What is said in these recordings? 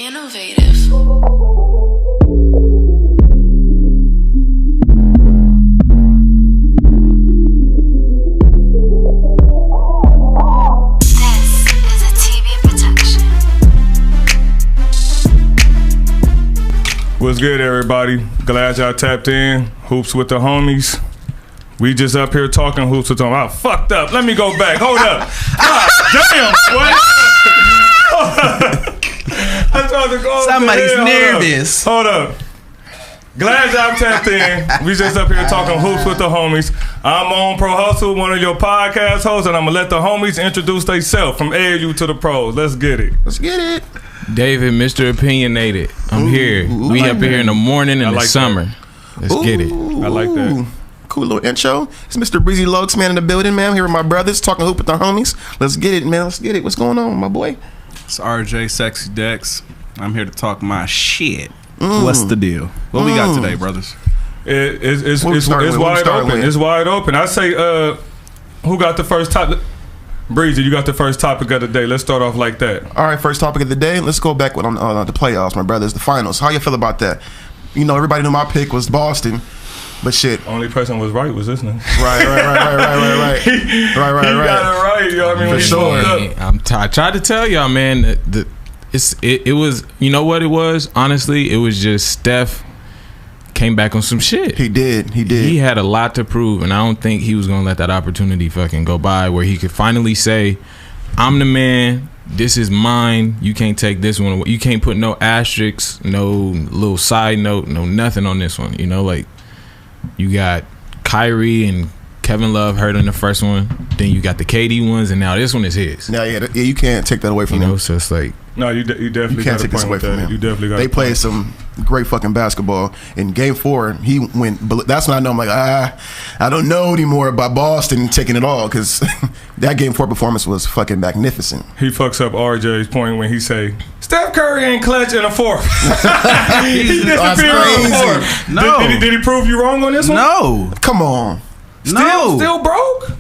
Innovative. What's good, everybody? Glad y'all tapped in. Hoops with the homies. We just up here talking hoops with them. I fucked up. Let me go back. Hold up. God damn, boy. I tried to go. Somebody's nervous. Hold up. Glad y'all tapped in. We just up here talking hoops with the homies. I'm on Pro Hustle, one of your podcast hosts, and I'm gonna let the homies introduce themselves from AAU to the pros. Let's get it. Let's get it. David, Mr. Opinionated. I'm here. We like up here in the morning and the summer. Let's get it. I like that. Cool little intro. It's Mr. Breezy Lokes, man, in the building, man. I'm here with my brothers, talking hoop with the homies. Let's get it, man. Let's get it. What's going on, my boy? It's RJ Sexy Dex. I'm here to talk my shit. What's the deal? What we got today, brothers? It's wide open. It's wide open. I say, who got the first topic? Breezy, you got the first topic of the day. Let's start off like that. All right, first topic of the day. Let's go back on the playoffs, my brothers, the finals. How you feel about that? You know, everybody knew my pick was Boston, but shit. Only person was right was this one. Right. Right. He got it right. You know what I mean? For sure. I tried to tell y'all, man. It was. You know what it was? Honestly, it was just Steph came back on some shit. He did. He had a lot to prove, and I don't think he was gonna let that opportunity fucking go by where he could finally say, "I'm the man. This is mine. You can't take this one away. You can't put no asterisks, no little side note, no nothing on this one." You know, like you got Kyrie and Kevin Love hurt in the first one, then you got the KD ones, and now this one is his. Yeah. You can't take that away from him. So it's like. No, you definitely can't take this away from him. You definitely got. They played some great fucking basketball. In Game 4, he went. That's when I know I'm like, I don't know anymore about Boston taking it all, because that Game 4 performance was fucking magnificent. He fucks up RJ's point when he say Steph Curry ain't clutch in a fourth. He disappeared in the fourth. No, did he prove you wrong on this one? No, Come on. Still broke.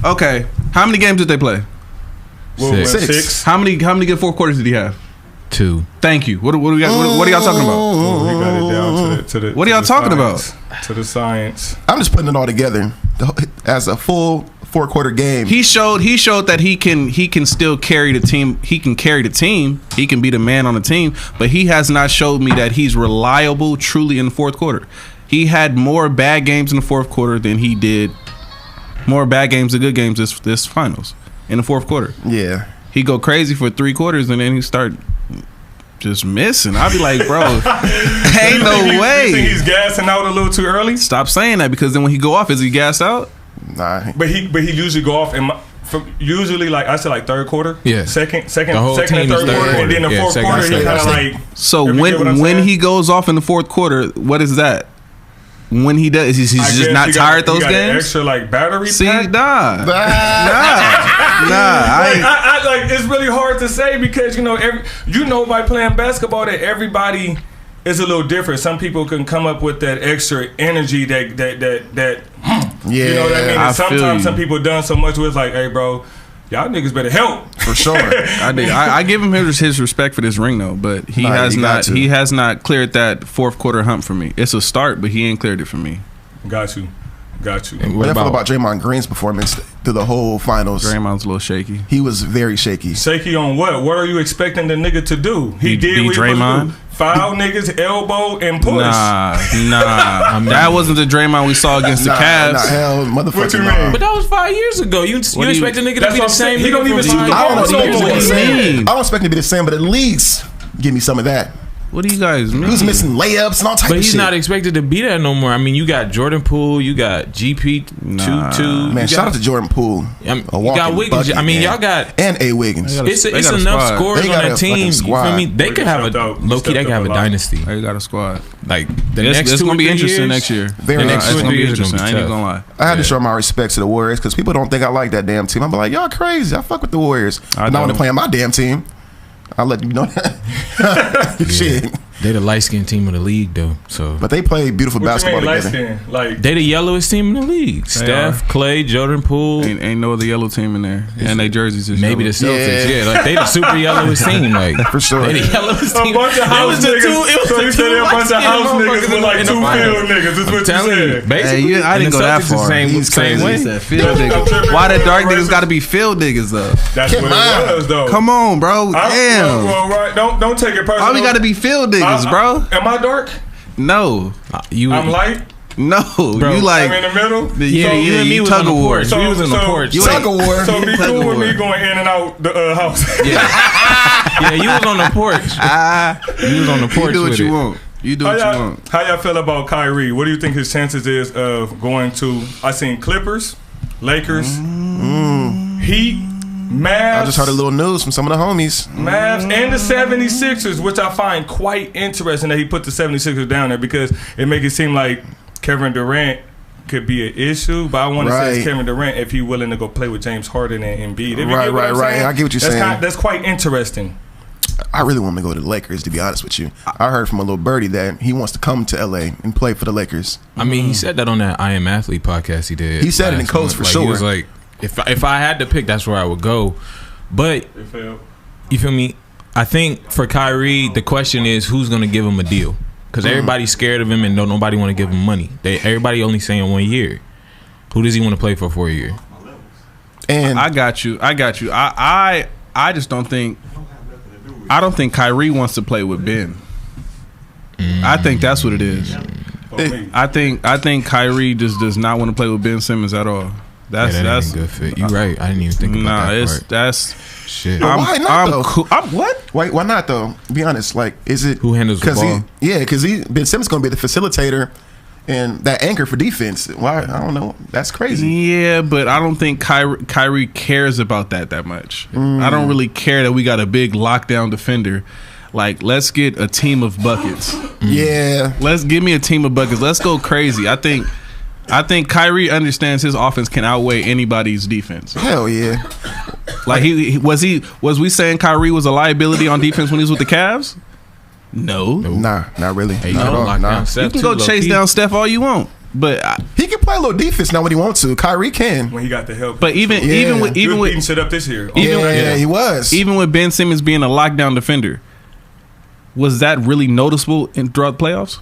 Okay, how many games did they play? Well, Six. How many good fourth quarters did he have? 2. Thank you. What are y'all talking about? Oh, he got it down to the. What are y'all talking about? To the science. I'm just putting it all together as a full 4-quarter game. He showed that he can still carry the team. He can carry the team. He can be the man on the team. But he has not showed me that he's reliable truly in the fourth quarter. He had more bad games in the fourth quarter than he did more bad games than good games this finals in the fourth quarter. Yeah. He go crazy for 3 quarters and then he start just missing. I'll be like, bro, ain't no way. You think he's gassing out a little too early? Stop saying that, because then when he go off, is he gassed out? Nah. But he usually go off usually like I said, like third quarter. Yeah. Second and third team is quarter, third and then the quarter. fourth Yeah, quarter second, he kind of second. like. So when when he goes off in the fourth quarter, what is that? When he does, he's just not tired those games. Extra like battery. See, pack? nah. I like it's really hard to say, because by playing basketball that everybody is a little different. Some people can come up with that extra energy that Yeah. You know what I mean? And I feel sometimes you. some people done so much where it's like, hey bro, y'all niggas better help. For sure. I give him his respect for this ring though, but he has not cleared that fourth quarter hump for me. It's a start, but he ain't cleared it for me. Got you. And What I feel about Draymond Green's performance through the whole finals? Draymond's a little shaky. He was very shaky. Shaky on what? What are you expecting the nigga to do? He did what he Draymond? was do. Foul niggas, elbow, and push. Nah. That wasn't the Draymond we saw against the Cavs. Nah, hell, motherfucker. What you nah. mean? But that was 5 years ago. You expect a nigga to be the same? He don't even shoot the I ball don't no expect him to be the more. same. I don't expect him to be the same, but at least give me some of that. What do you guys mean? Who's missing layups and all type But of shit? he's not expected to be that no more. I mean, you got Jordan Poole, you got GP2. Man, shout out to Jordan Poole. You got Wiggins. Bucket, I mean, man. y'all got. And A. Wiggins. It's got a enough squad. scores They on got that a team. fucking You squad. feel me? They could have low key. They could have a dynasty. They got a squad. Like the It's next 2 gonna or be 3 interesting years, next year. Very The next nice. 2 or 3 years interesting. gonna I be ain't tough. gonna lie. I had to show my respect to the Warriors, because people don't think I like that damn team. I'm like, y'all crazy. I fuck with the Warriors. I But now when don't. they're playing my damn team, I'll let you know that. Shit. They the light skinned team of the league though. So, But they play beautiful What basketball you mean, together. light skin? Like, they the yellowest team in the league. Steph, Clay, Jordan Poole. Ain't no other yellow team in there, and they jerseys is Maybe the yellow. Celtics, yeah. Like they the super yellowest team, like For sure. They the yellowest a team. bunch of house niggas. So you said a bunch of house niggas with like 2 field niggas. Is what you said. Basically, Hey, I and didn't the go that Celtics the far. Same, He's same crazy. way. He said field niggas. Why the dark niggas got to be field niggas though? That's what it was, though. Come on, bro. Damn. Well, right. Don't take it personal. Why we got to be field niggas, bro? Am I dark? No, I'm light. no. Bro, You like I'm in the middle. Yeah, you and me was on tug the of war. porch. We was on the porch. You Tug of war. So be Tug cool of with me war. going in and out the house. Yeah, you was on the porch. You was on the porch. You do what with you it. want. You do what you want. How y'all feel about Kyrie? What do you think his chances is of going to? I seen Clippers, Lakers, Heat, Mavs. I just heard a little news from some of the homies. Mavs and the 76ers, which I find quite interesting that he put the 76ers down there because it makes it seem like Kevin Durant could be an issue, but I want to say it's Right. Kevin Durant if he's willing to go play with James Harden and Embiid. If you Right, get what I'm right. saying, I get what you're saying. That's quite interesting. I really want him to go to the Lakers, to be honest with you. I heard from a little birdie that he wants to come to LA and play for the Lakers. I mean, he said that on that I Am Athlete podcast he did. He said it in last codes month. for Like, He was sure. like, if I had to pick, that's where I would go. But you feel me? I think for Kyrie, the question is who's going to give him a deal? Because everybody's scared of him and nobody want to give him money. Everybody only saying 1 year. Who does he want to play for a year? And I got you. I just don't think. I don't think Kyrie wants to play with Ben. I think that's what it is. I think Kyrie just does not want to play with Ben Simmons at all. That's That ain't a good fit. You right. I didn't even think about that part. that's Shit. But why not, though? Cool. What? why not though? Be honest. Like, is it Who handles the ball? Because Ben Simmons going to be the facilitator and that anchor for defense. Why? I don't know. That's crazy. Yeah, but I don't think Kyrie cares about that much. I don't really care that we got a big lockdown defender. Like, let's get a team of buckets. Yeah. Let's give me a team of buckets. Let's go crazy. I think Kyrie understands his offense can outweigh anybody's defense. Hell yeah. Like was we saying Kyrie was a liability on defense when he was with the Cavs? No. Nah, not really. Hey, you Not at gotta all. lock Nah. down Steph You can too, go low chase key. down Steph all you want, but He can play a little defense now when he wants to. Kyrie can. When he got the help. even Yeah. even with He was even beating with shit up this year. Yeah, he was. even with Ben Simmons being a lockdown defender, was that really noticeable throughout the playoffs?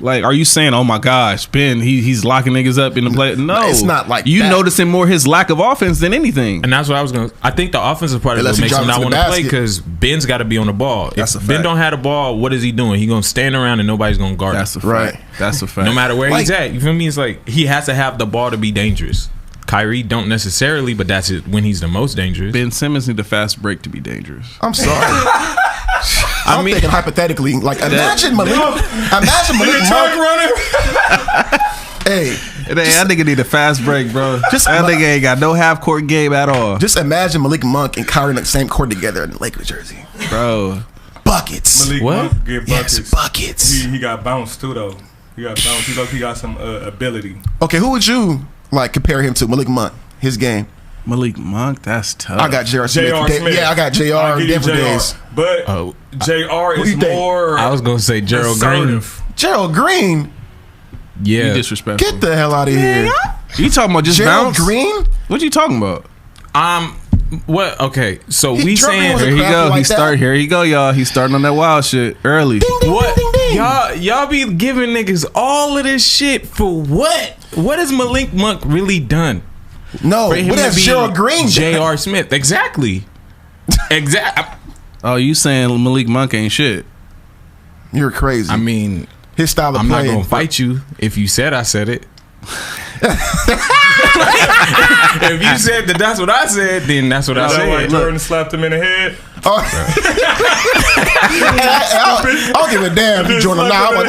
Like, are you saying, oh my gosh, Ben, he's locking niggas up in the play? No, It's not like you that. noticing more his lack of offense than anything. And that's what I was going to. I think the offensive part of Unless it he makes him drives not to want the to play basket. because Ben's got to be on the ball. That's If a Ben fact. don't have the ball, what is he doing? He going to stand around and nobody's going to guard That's a him. fact. Right. That's a fact. No matter where he's Like- at. You feel me? It's like he has to have the ball to be dangerous. Kyrie don't necessarily, but that's it when he's the most dangerous. Ben Simmons need a fast break to be dangerous. I'm sorry. I'm mean- thinking hypothetically, like imagine Malik Monk. Truck running. Hey, That nigga need a fast break, bro. Just- That nigga ain't got no half court game at all, just imagine Malik Monk and Kyrie in the same court together in the Lakers jersey. bro. Buckets. Malik What? Monk get buckets. Yes, buckets. He got bounced too though. He got bounced. He got some ability. Okay, who would you like compare him to? Malik Monk, his game. Malik Monk, that's tough. I got J.R. Smith. J.R. Smith. Yeah, I got I'll J.R. give you Denver J.R. days. But Oh, J.R. Who is you think? more I was going to say Gerald Green. assertive. Gerald Green, You Yeah. disrespectful. get the hell out of here. You talking about just Gerald bounce? Green? What you talking about? What? Okay. So He we drunk saying. was a Here he crap go. like He that. start. Here he go, y'all. He's starting on that wild shit early. What? Ding, ding. Y'all be giving niggas all of this shit for what? What has Malik Monk really done? No, For him what to has be Gerald Green done? J.R. Smith. Exactly. Oh, you saying Malik Monk ain't shit? You're crazy. I mean, his style of I'm not play. gonna fight you if you said I said it. If you said that that's what I said, then that's what I Is that why said. Jordan slapped him in the head? I don't give a damn if you Jordan. Nah, I'm like,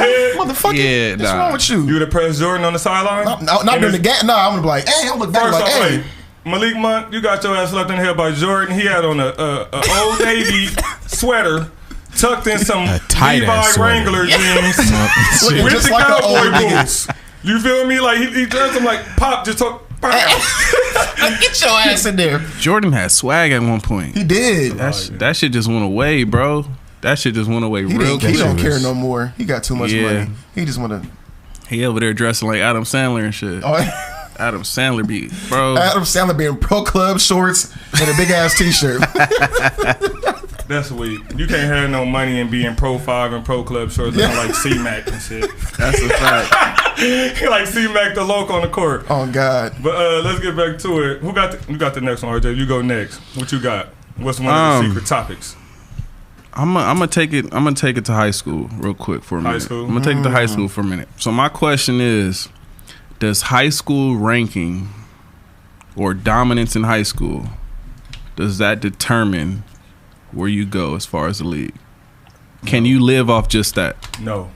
motherfucker. Yeah, what's nah. wrong with you? You would have pressed Jordan on the sideline? Not during the game. Nah, I'm gonna be like, hey, I'm gonna look back First like, off, hey. wait. Malik Monk, you got your ass slapped in the head by Jordan. He had on a Old Navy sweater, tucked in some tight Levi ass sweater. Wrangler jeans Looking with just the like an cowboy old nigga. boots. You feel me? Like he dressed him like Pop just took. Get your ass in there. Jordan had swag at one point. He did. That shit just went away, bro. That shit just went away real quick. He don't care no more. He got too much Yeah. money. He just want to. He over there dressing like Adam Sandler and shit. Oh, Adam Sandler be, bro. Adam Sandler being pro club shorts and a big ass t-shirt. That's weak. You can't have no money and be in Pro 5 and Pro Club shorts looking like C-Mac and shit. That's a fact. Like C-Mac the local on the court. Oh God. But let's get back to it. You got the next one, RJ? You go next. What you got? What's one of the secret topics? I'm gonna take it to high school real quick for a minute. High school? I'm gonna take it to high school for a minute. So my question is, does high school ranking or dominance in high school, does that determine where you go as far as the league? Can you live off just that? No.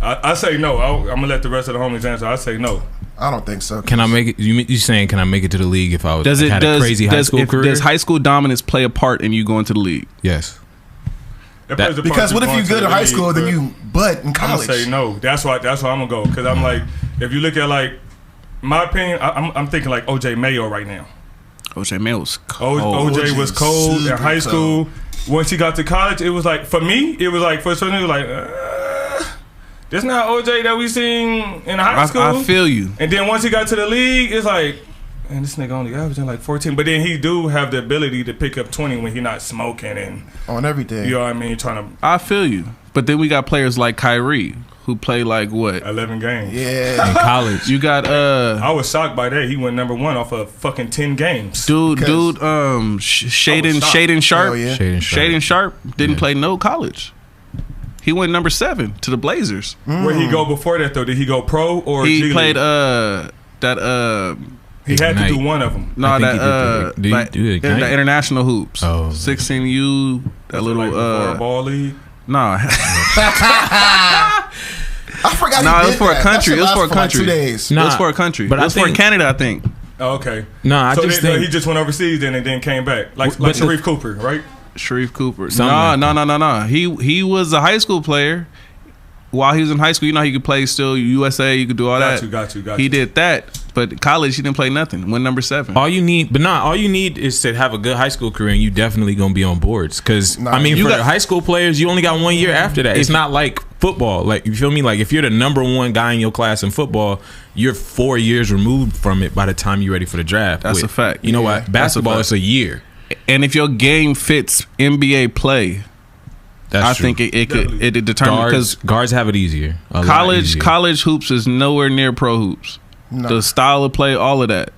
I say no. I'm gonna let the rest of the homies answer. I say no. I don't think so. Can I make it? You saying can I make it to the league if I was had a crazy high school career? Does high school dominance play a part in you going to the league? Yes. Because what if you good in high school, then you butt in college? I'm gonna say no. That's why I'm gonna go. Because I'm like, if you look at like my opinion, I'm thinking like OJ Mayo right now. OJ Mayo was cold. OJ was cold in high school. Once he got to college, it was like, for me, it was like, for certain, it was like, this not OJ that we seen in high school. I feel you. And then once he got to the league, it's like, man, this nigga only averaging like 14. But then he do have the ability to pick up 20 when he not smoking and on everything. You know what I mean? Trying to. I feel you. But then we got players like Kyrie who play like what? 11 games. Yeah. In college. You got I was shocked by that. He went number 1 off of fucking 10 games. Dude, Shaden Sharp. Oh, yeah. Shaden Sharp didn't play no college. He went number 7 to the Blazers. Where'd he go before that though? Did he go pro or he G-League? played he had to do one of them. No, that the international hoops. Oh, 16U. That little like ball league. Nah. I forgot. No, it was for a country. It was for a country. 2 days. It was for a country. But it was for Canada, I think. Oh, okay. No, I so just then, think he just went overseas then and then came back, like Sharif Cooper, right? Sharif Cooper. Something No. He was a high school player. While he was in high school, you know, he could play still USA. You could do all that. Got you. He did that, but college he didn't play nothing. Went number 7. All you need is to have a good high school career, and you definitely gonna be on boards. Because for high school players, you only got 1 year after that. It's not like football. Like, you feel me? Like, if you're the number 1 guy in your class in football, you're 4 years removed from it by the time you're ready for the draft. That's a fact. You know what? Basketball is a year, and if your game fits NBA play. I think it determines because guards have it easier. College hoops is nowhere near pro hoops. No. The style of play, all of that.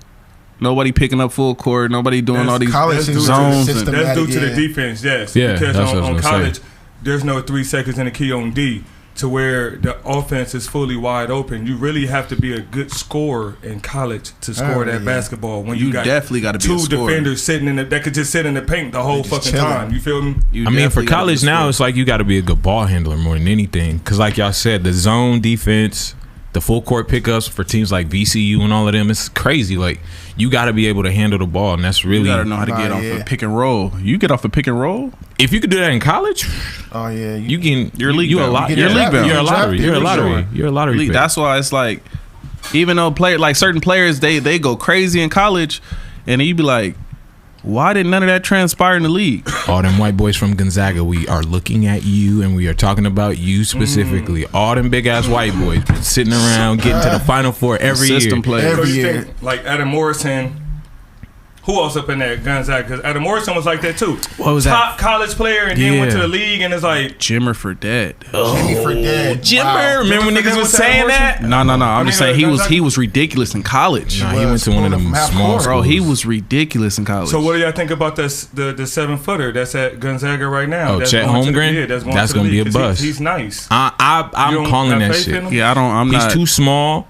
Nobody picking up full court. Nobody doing all these zones. That's due to the defense, yes. Yeah, because on college, say. There's no 3 seconds in the key on D to where the offense is fully wide open. You really have to be a good scorer in college to score that basketball. When you got definitely got to be 2 defenders sitting in that could just sit in the paint the whole fucking time. You feel me? For college now, it's like you got to be a good ball handler more than anything. Because like y'all said, the zone defense, the full court pickups for teams like VCU and all of them, it's crazy. Like, you got to be able to handle the ball, and that's really, you got to know how to get off a pick and roll. You get off a pick and roll. If you could do that in college, oh yeah, you can. You're league. You're a lottery. You're a lottery. That's why it's like, even though certain players they go crazy in college, and you be like, why did none of that transpire in the league? All them white boys from Gonzaga, we are looking at you, and we are talking about you specifically. All them big ass white boys been sitting around getting to the Final Four every year. Every year. Like Adam Morrison. Who else up in that Gonzaga? Because Adam Morrison was like that too. What was Top college player, and then went to the league, and it's like Jimmer Fredette. Jimmy Fredette. Jimmer. Wow. Remember when niggas was saying that? No. I'm just saying he was ridiculous in college. Nah, he went to one of them small schools. Bro, he was ridiculous in college. So what do y'all think about the 7-footer that's at Gonzaga right now? Oh, Chet Holmgren? That's going to be a bust. He's nice. I'm calling that shit. Yeah, I'm not. He's too small.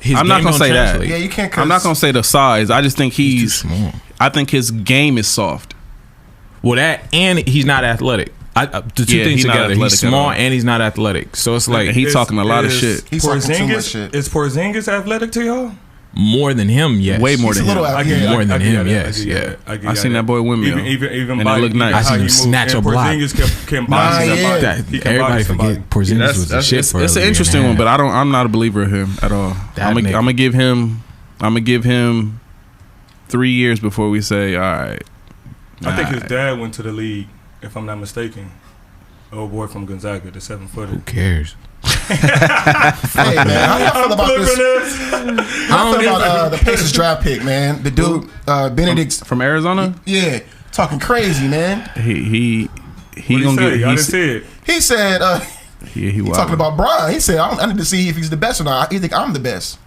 I'm not gonna say that. Yeah, you can't. I'm not gonna say the size. I just think he's too small. I think his game is soft. Well, that and he's not athletic. The two things together. He's small and he's not athletic. So it's like he's talking a lot of shit. He's talking too much shit. Is Porzingis athletic to y'all? More than him, yes. Way more than him. More than him, yes. Yeah. I seen that boy windmill. Even and it looked nice. I seen him snatch a block. Porzingis can box Everybody forget Porzingis was the shit for It's an interesting one, but I'm not a believer of him at all. I'm gonna give him 3 years before we say, all right. I think his dad went to the league, if I'm not mistaken. Old boy from Gonzaga, the 7-footer. Who cares? Hey man, how y'all feel about this? How y'all feel about the Pacers draft pick, man? The dude, Benedict from Arizona. Yeah, talking crazy, man. He What gonna say? get. I didn't see it. He said He talking about Bron. He said I need to see if he's the best or not. He think I'm the best.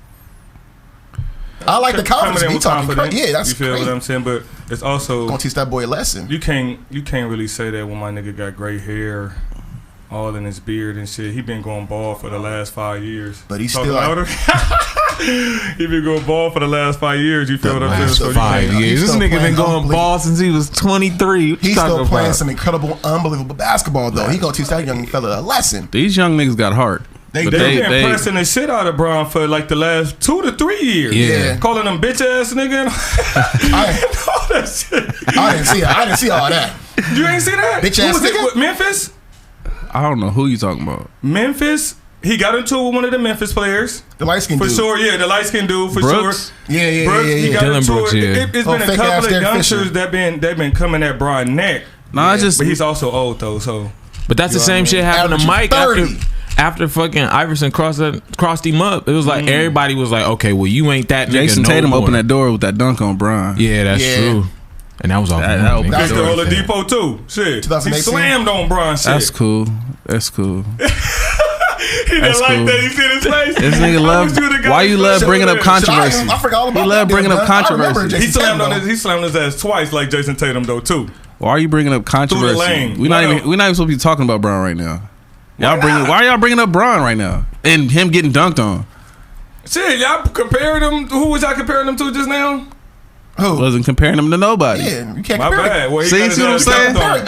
I like the confidence. Coming in He with talking confidence. yeah, that's You feel great. what I'm saying? But it's also Gonna teach that boy a lesson. you can't really say that when my nigga got gray hair, all in his beard and shit. He been going bald for the last 5 years. But he's Talking still louder. He been going bald for the last 5 years. You feel what I'm saying? So you 5 can't- years. This still nigga been playing going unbelievable. ball since he was 23. What you He's talking still playing about? some incredible, unbelievable basketball though. He gonna teach that young fella a lesson. These young niggas got heart. They But do. They been pressing the shit out of Bron for like the last 2 to 3 years. Yeah. Calling him bitch ass nigga. All that shit. I didn't see all that. You ain't see that? Bitch Who ass was it nigga? with Memphis? I don't know who you talking about. Memphis. He got into it with one of the Memphis players. The light skin For dude. sure, yeah, the light skinned dude for Brooks? sure. Yeah. He got Dylan into Brooks, it. yeah. It's been a fake couple ass of Derek youngsters Fisher. that been coming at Bron neck. Nah, I just But he's also old though, so But that's the same shit happened to Mike Averaging 30. after fucking Iverson crossed him up. It was like everybody was like, okay, well you ain't that nigga Jason no Tatum more. opened that door with that dunk on Bron. Yeah, that's Yeah. true. And that was off. That the opened nigga. Victor Sure. Oladipo too. Shit, he 2018. slammed on Bron. Shit, That's cool. That's cool. He That's didn't like cool. that. He see his face. This nigga I love. wish you would've got Why his you face love bringing over up there. controversy? I forgot all about He love that bringing damn up man. I remember controversy. He Jason slammed Tatum, on though. he slammed his ass twice like Jason Tatum though too. Why are you bringing up controversy? lane. We're Why not not? even supposed to be talking about Bron right now. Y'all not? why are y'all bringing up Bron right now and him getting dunked on? Shit, y'all compared him. Who was y'all comparing him to just now? Who? Wasn't comparing him to nobody. Yeah, you can't My compare bad. it. Well, he See got his what I'm own saying? dunked on.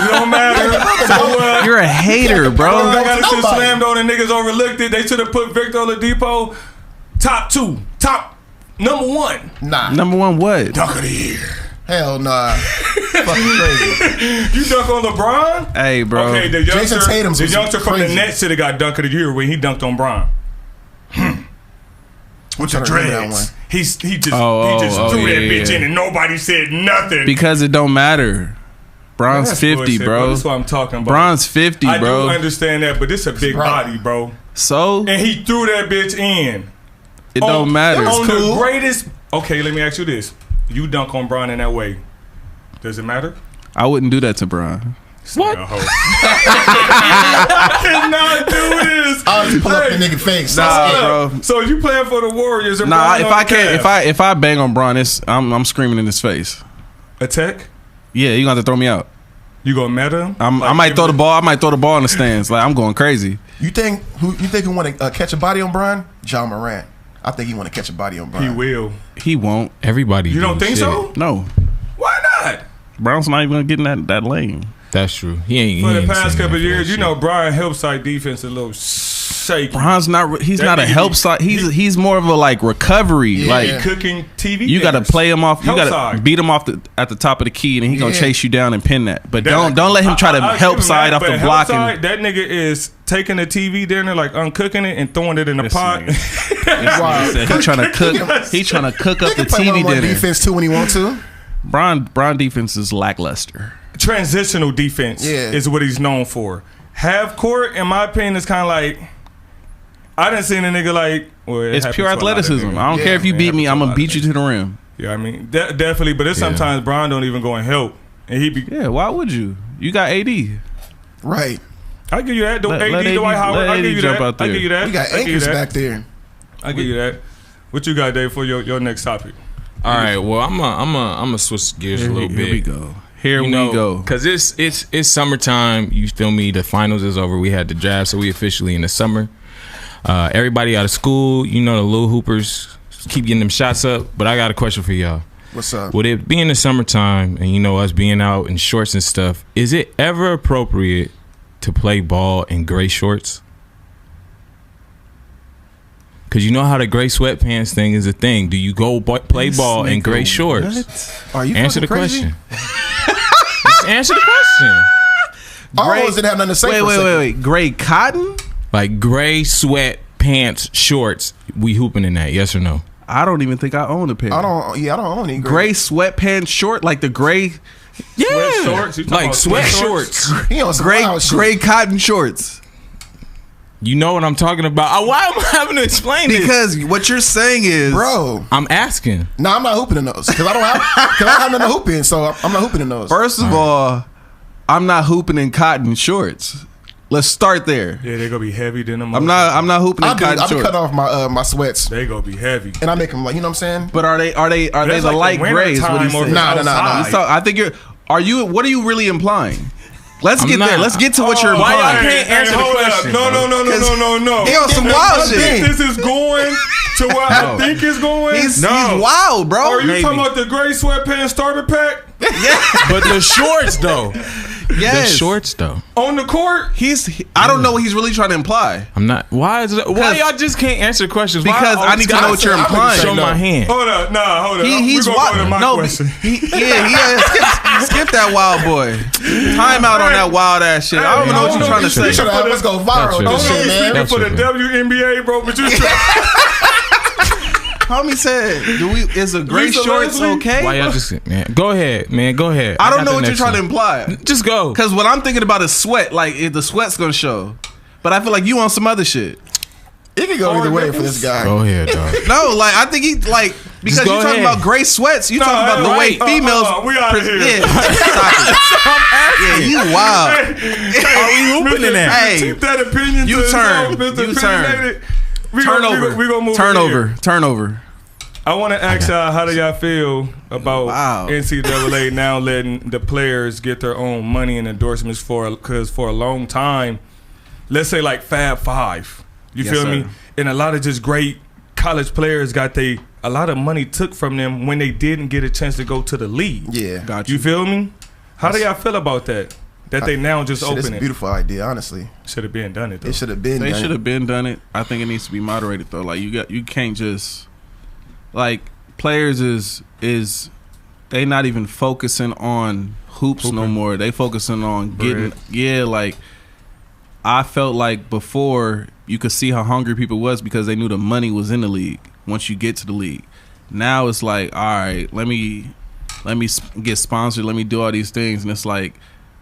It don't matter. So what? You're a hater, Bro, bro. I got his shit Nobody. slammed on and niggas overlooked it. They should have put Victor Oladipo top 2, top number 1. Nah. Number one, what? Dunk of the year. Hell nah. Fucking crazy. You dunk on LeBron? Hey, bro. Okay, the Jason Tatum's the was youngster from the crazy. Nets should have got dunk of the year when he dunked on Bron. With the trying to remember that dreads. one. He just threw Oh, that yeah, bitch yeah. in and nobody said nothing. Because it don't matter. Bron's That's 50, bullshit, bro. That's what I'm talking about. Bron's 50, I bro. do understand that, but this a big Right. body, bro. So And he threw that bitch in. it don't matter. On cool. the greatest. Okay, let me ask you this: you dunk on Bron in that way, does it matter? I wouldn't do that to Bron. What? I did not do this. I'll just pull up the Hey, nigga face. Nah, That's it. bro. So you playing for the Warriors? And Nah, Bron if on I the can't, Cavs. if I bang on Bron, I'm screaming in his face. attack, Yeah, you gonna have to throw me out. you gonna meta him? I Like, might give throw him the ball. I might throw the ball in the stands. Like I'm going crazy. You think who want to catch a body on Bron? John Morant. I think he want to catch a body on Bron. He will. He won't. Everybody. You don't do think shit. so? No, Why not? Bron's not even gonna get in that lane. That's true. He ain't. For he the ain't past seen couple that of for that years, you shit. know, Brian helps side defense a little shaky. Bron's not. He's That not a nigga help be- side. He's more of a like recovery. Yeah. Like Cooking TV. you got to dinners. play him off. You Help got to side. beat him off at the top of the key, and he gonna Yeah. chase you down and pin that. But That- don't let him try to I help give him side that, off but the help blocking. side, that nigga is taking the TV dinner, like uncooking it and throwing it in the This pot. nigga. Wow. He trying to cook. He trying to cook up He the can play TV one-on-one dinner. defense too when he want to. Bron defense is lackluster. Transitional defense Yeah. is what he's known for. Half court, in my opinion, is kind of like I didn't see a nigga like. Well, it It's happens pure to a lot of athleticism. niggas. I don't Yeah, care if you it beat me. happens to I'm a gonna lot beat of you to the rim. Yeah, I mean definitely, but it's sometimes Bron don't even go and help, and he be. Yeah, why would you? You got AD. Right. I give you that. Let AD, AD Dwight Howard. let I AD give you jump that. out I there. give you that. We got I give you anchors that. back there. I give you that. What you got, Dave, for your next topic? All right. Well, I'm gonna switch gears a little bit. Here we go. Here You we know, go. Cause it's summertime. You feel me? The finals is over. We had the draft, so we officially in the summer. Everybody out of school. You know the little hoopers keep getting them shots up. But I got a question for y'all. What's up? With it being the summertime and you know us being out in shorts and stuff, is it ever appropriate to play ball in gray shorts? Cause you know how the gray sweatpants thing is a thing. Do you go play ball in gray shorts? Are you Answer the fucking crazy? question. Just answer the question. All of us didn't have nothing to say. for a second. Wait. Gray cotton? Like gray sweat pants, shorts. We hooping in that? Yes or no? I don't even think I own a pair. I don't own any Gray sweatpants short, like the gray Yeah, Sweat shorts? You talking like about sweat sweat shorts. He on some Gray wild shit. gray cotton shorts. You know what I'm talking about. Why am I having to explain this? Because what you're saying is, Bro, I'm asking. no, I'm not hooping in those because I don't have nothing to hoop in, so I'm not hooping in those. first of all, I'm not hooping in cotton shorts. Let's start there. Yeah, they gonna be heavy than them. I'm not hooping in I cotton be shorts. cutting off my sweats, They gonna be heavy. and I make them like, you know what I'm saying? But are they That's the like light the winter grays? What time do you or say? Nah. outside. So I think what are you really implying? Let's I'm get there. not. Let's get to what you're Why y'all implying. can't answer the hold question, up. No. He on some wild I think shit. this is going to where I think it's going. He's wild, bro. Are you Maybe. talking about the gray sweatpants starter pack But the shorts though. Yes. The shorts though. on the court? I don't know what he's really trying to imply. I'm not. Why is it? Why y'all just can't answer questions? Why Because I need to know what you're implying. Show my hand. Hold up. Hold up. He's we gonna go to wild. my No, question. skip that wild boy. Time out on that wild ass shit. I don't even know what you're trying to say. Let's go viral. That's This true. shit, man. That's For the true. WNBA, bro, but you Homie said, is a gray Lisa shorts Leslie? okay? Why y'all just man? Go ahead, man. Go ahead. I don't got know the what you're next trying to one. imply. Just go. Because what I'm thinking about is sweat. Like, if the sweat's gonna show. But I feel like you on some other shit. It can go either way for this guy. Go ahead, dog. No, like I think he like because Just go you're talking ahead. about gray sweats. You talking about the way females. we out of here. Yeah, stop it. Yeah, you wild. Are we hooping in that? Hey, Keep that opinion you to turn. yourself, Mr. You turn. Opinionated. Turnover. We gonna move Turnover. I want to ask y'all, how do y'all feel about Wow. NCAA now letting the players get their own money and endorsements because for a long time, let's say like Fab Five, you Yes, feel me? sir. And a lot of just great college players got a lot of money took from them when they didn't get a chance to go to the league. Yeah. Got You feel me? How do y'all feel about that? That they now just Shit, it's open a it. beautiful idea, honestly. Should have been done it though. It should have been They done. should have been done it. I think it needs to be moderated though. Like you can't just like players is they not even focusing on hoops no more. They focusing on getting like I felt like before you could see how hungry people was because they knew the money was in the league once you get to the league. Now it's like, all right, let me get sponsored, let me do all these things, and it's like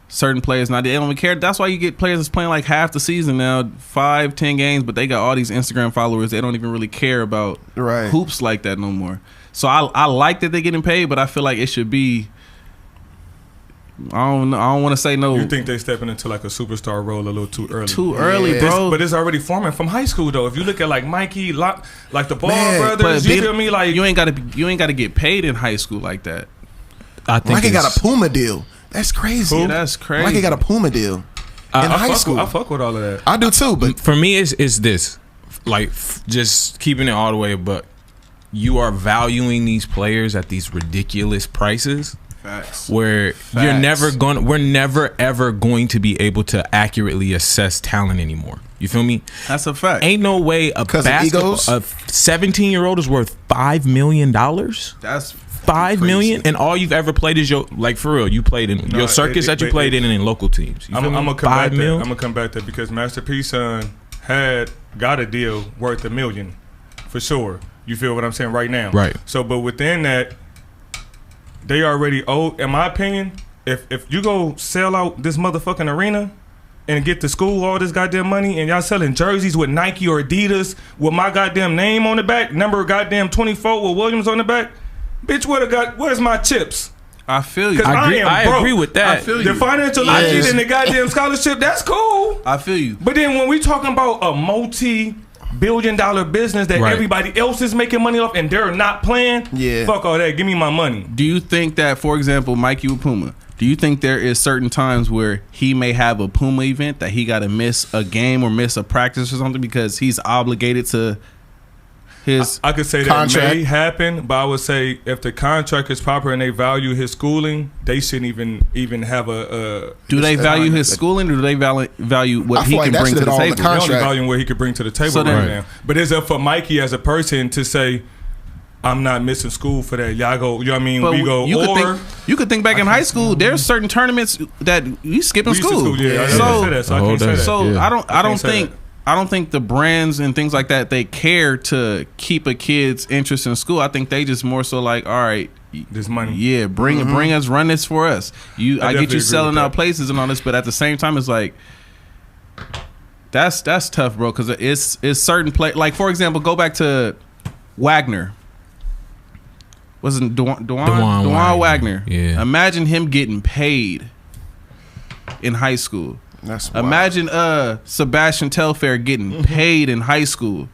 certain players now they don't even care. That's why you get players that's playing like half the season now, 5-10 games, but they got all these Instagram followers. They don't even really care about Right. hoops like that no more. So I like that they're getting paid, but I feel like it should be. I don't want to say no. You think they stepping into like a superstar role a little too early? Too early, Yeah. bro. But it's already forming from high school though. If you look at like Mikey, like the Ball Man, brothers, you feel me? Like you ain't got to get paid in high school like that. I think Mikey got it's- a Puma deal. That's crazy. Yeah, that's crazy. Mikey got a Puma deal in high school. I fuck with all of that. I do too, but for me it's this, like just keeping it all the way. But you are valuing these players at these ridiculous prices. Facts. Where we're never ever going to be able to accurately assess talent anymore. You feel me? That's a fact. Ain't no way a 'Cause of egos? a 17-year-old is worth $5 million. That's $5 million, and all you've ever played is your, like, for real, you played in your circus that you played in local teams. You I'm feel me? gonna come $5 back there. million? I'm gonna come back there because Master P's son got a deal worth $1 million for sure. You feel what I'm saying right now? Right. So, but within that, they already owe. In my opinion, if you go sell out this motherfucking arena and get to school all this goddamn money, and y'all selling jerseys with Nike or Adidas with my goddamn name on the back, number goddamn 24 with Williams on the back, bitch, where's my chips? I feel you. 'Cause I am agree broke. with that. I feel The you. financial Yes. aid and the goddamn scholarship, that's cool. I feel you. But then when we talking about a multi-billion-dollar business that Right. everybody else is making money off and they're not playing, Yeah. fuck all that. Give me my money. Do you think that, for example, Mikey with Puma, do you think there is certain times where he may have a Puma event that he got to miss a game or miss a practice or something because he's obligated to his I could say Contract. that may happen, but I would say if the contract is proper and they value his schooling, they shouldn't even have a. Do they value his like- schooling, or do they value what I he feel like can that bring to shit the all in the table? They only contract. value what he could bring to the table So then- right now. But it's up for Mikey as a person to say, I'm not missing school for that. Y'all go, you know what I mean? But We go, you could think back in high school. There's certain tournaments that you skip in we used to school. yeah, I So can't say that, so I Oh, can't say that. So Yeah. I don't can't say think that. I don't think the brands and things like that they care to keep a kid's interest in school. I think they just more so like, all right, this money. Yeah, bring us, run this for us. I get you selling out places and all this, but at the same time, it's like that's tough, bro. Because it's certain like for example, go back to Wagner. Wasn't Dewan Wagner? Yeah. Imagine him getting paid in high school. That's wild. Imagine Sebastian Telfair getting paid in high school.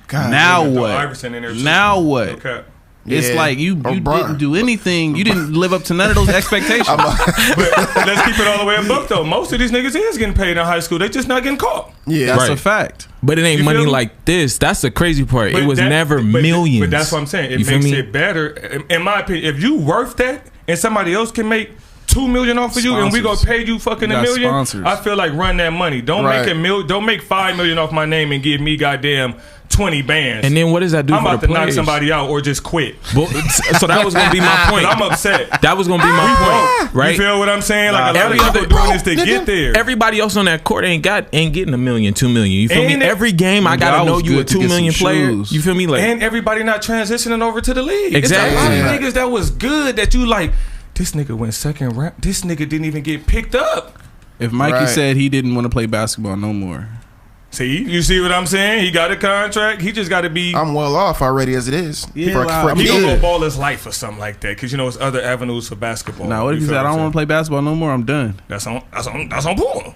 God, now yeah, what? Now what? Okay. It's Yeah. like you didn't do anything. You didn't live up to none of those expectations. But let's keep it all the way a book though. Most of these niggas is getting paid in high school. They just not getting caught. Yeah, That's Right. a fact. But it ain't You money feel me? like this. That's the crazy part. But It was that- never but- millions. But that's what I'm saying. It You feel makes me? it better. In my opinion, if you worth that and somebody else can make $2 million off of you and we gonna Sponsors. pay you fucking You $1 got million, sponsors. I feel like run that money. Don't Right. don't make $5 million off my name and give me goddamn 20 bands. And then what does that do I'm for about the to knock players? somebody out or just quit. But, so that was gonna be my point. I'm upset. That was gonna be my point, right? You feel what I'm saying? Like a lot Every of other- people doing this to get there. Everybody else on that court ain't getting $1 million, $2 million. You feel And me? it- Every game I gotta Y'all know was you a good to 2 get million some player. shoes. You feel me? Like And everybody not transitioning over to the league. Exactly. It's a lot of Right. niggas that was good that you like, this nigga went second round. This nigga didn't even get picked up. If Mikey Right. said he didn't want to play basketball no more, See, you see what I'm saying? He got a contract. He just got to be. I'm well off already as it is. Yeah, for, wow. for a He gonna kid. go ball his life or something like that because you know it's other avenues for basketball. now what if You he feel said I what I'm don't want to saying? play basketball no more? I'm done. That's on Puma.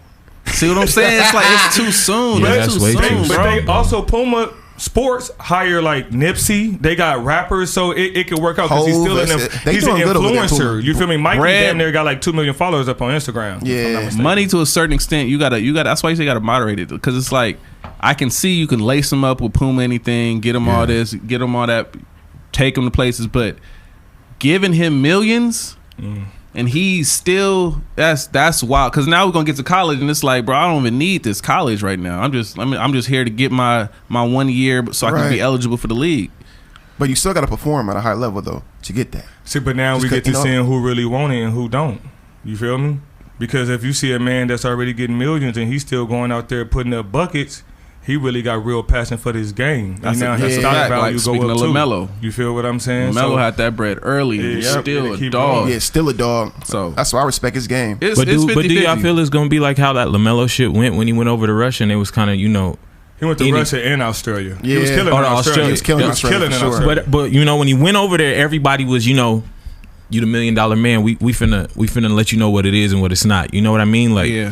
See what I'm saying? It's like it's too soon. Yeah, It's that's too way too soon, soon. But bro. they also Puma Sports hire like Nipsey. They got rappers, so it could work out because he's still in them. They He's an doing good over there, influencer. Puma. You feel me? Mikey Brad- damn near got like 2 million followers up on Instagram. if I'm not Yeah. mistaken. Money to a certain extent, you gotta. That's why you say you gotta moderate it because it's like I can see you can lace them up with Puma anything, get them all this, get them all that, take them to places, but giving him millions and he's still that's wild. Because now we're gonna get to college and it's like, bro, I don't even need this college right now. I'm just here to get my 1 year so I can be Right. eligible for the league. But you still got to perform at a high level though to get that. See, but now we Just get to cut, you know? seeing who really want it and who don't. You feel me? Because if you see a man that's already getting millions and he's still going out there putting up buckets, he really got real passion for this game. That's and now a his fact. stock Like, value go speaking up of too. LaMelo. You feel what I'm saying? Melo had that bread early, and Yeah, still a keep dog. going. Yeah, still a dog. So- that's why I respect his game. It's, But it's do y'all 50-50. feel it's gonna be like how that LaMelo shit went when he went over to Russia and it was kind of He went to Any- Russia and Australia. He was Yeah. killing Oh, in to Australia. Australia. He was killing He was Australia killing for in sure. Australia. But you know when he went over there, everybody was you the $1 million man. We finna let you know what it is and what it's not. You know what I mean? Like Yeah,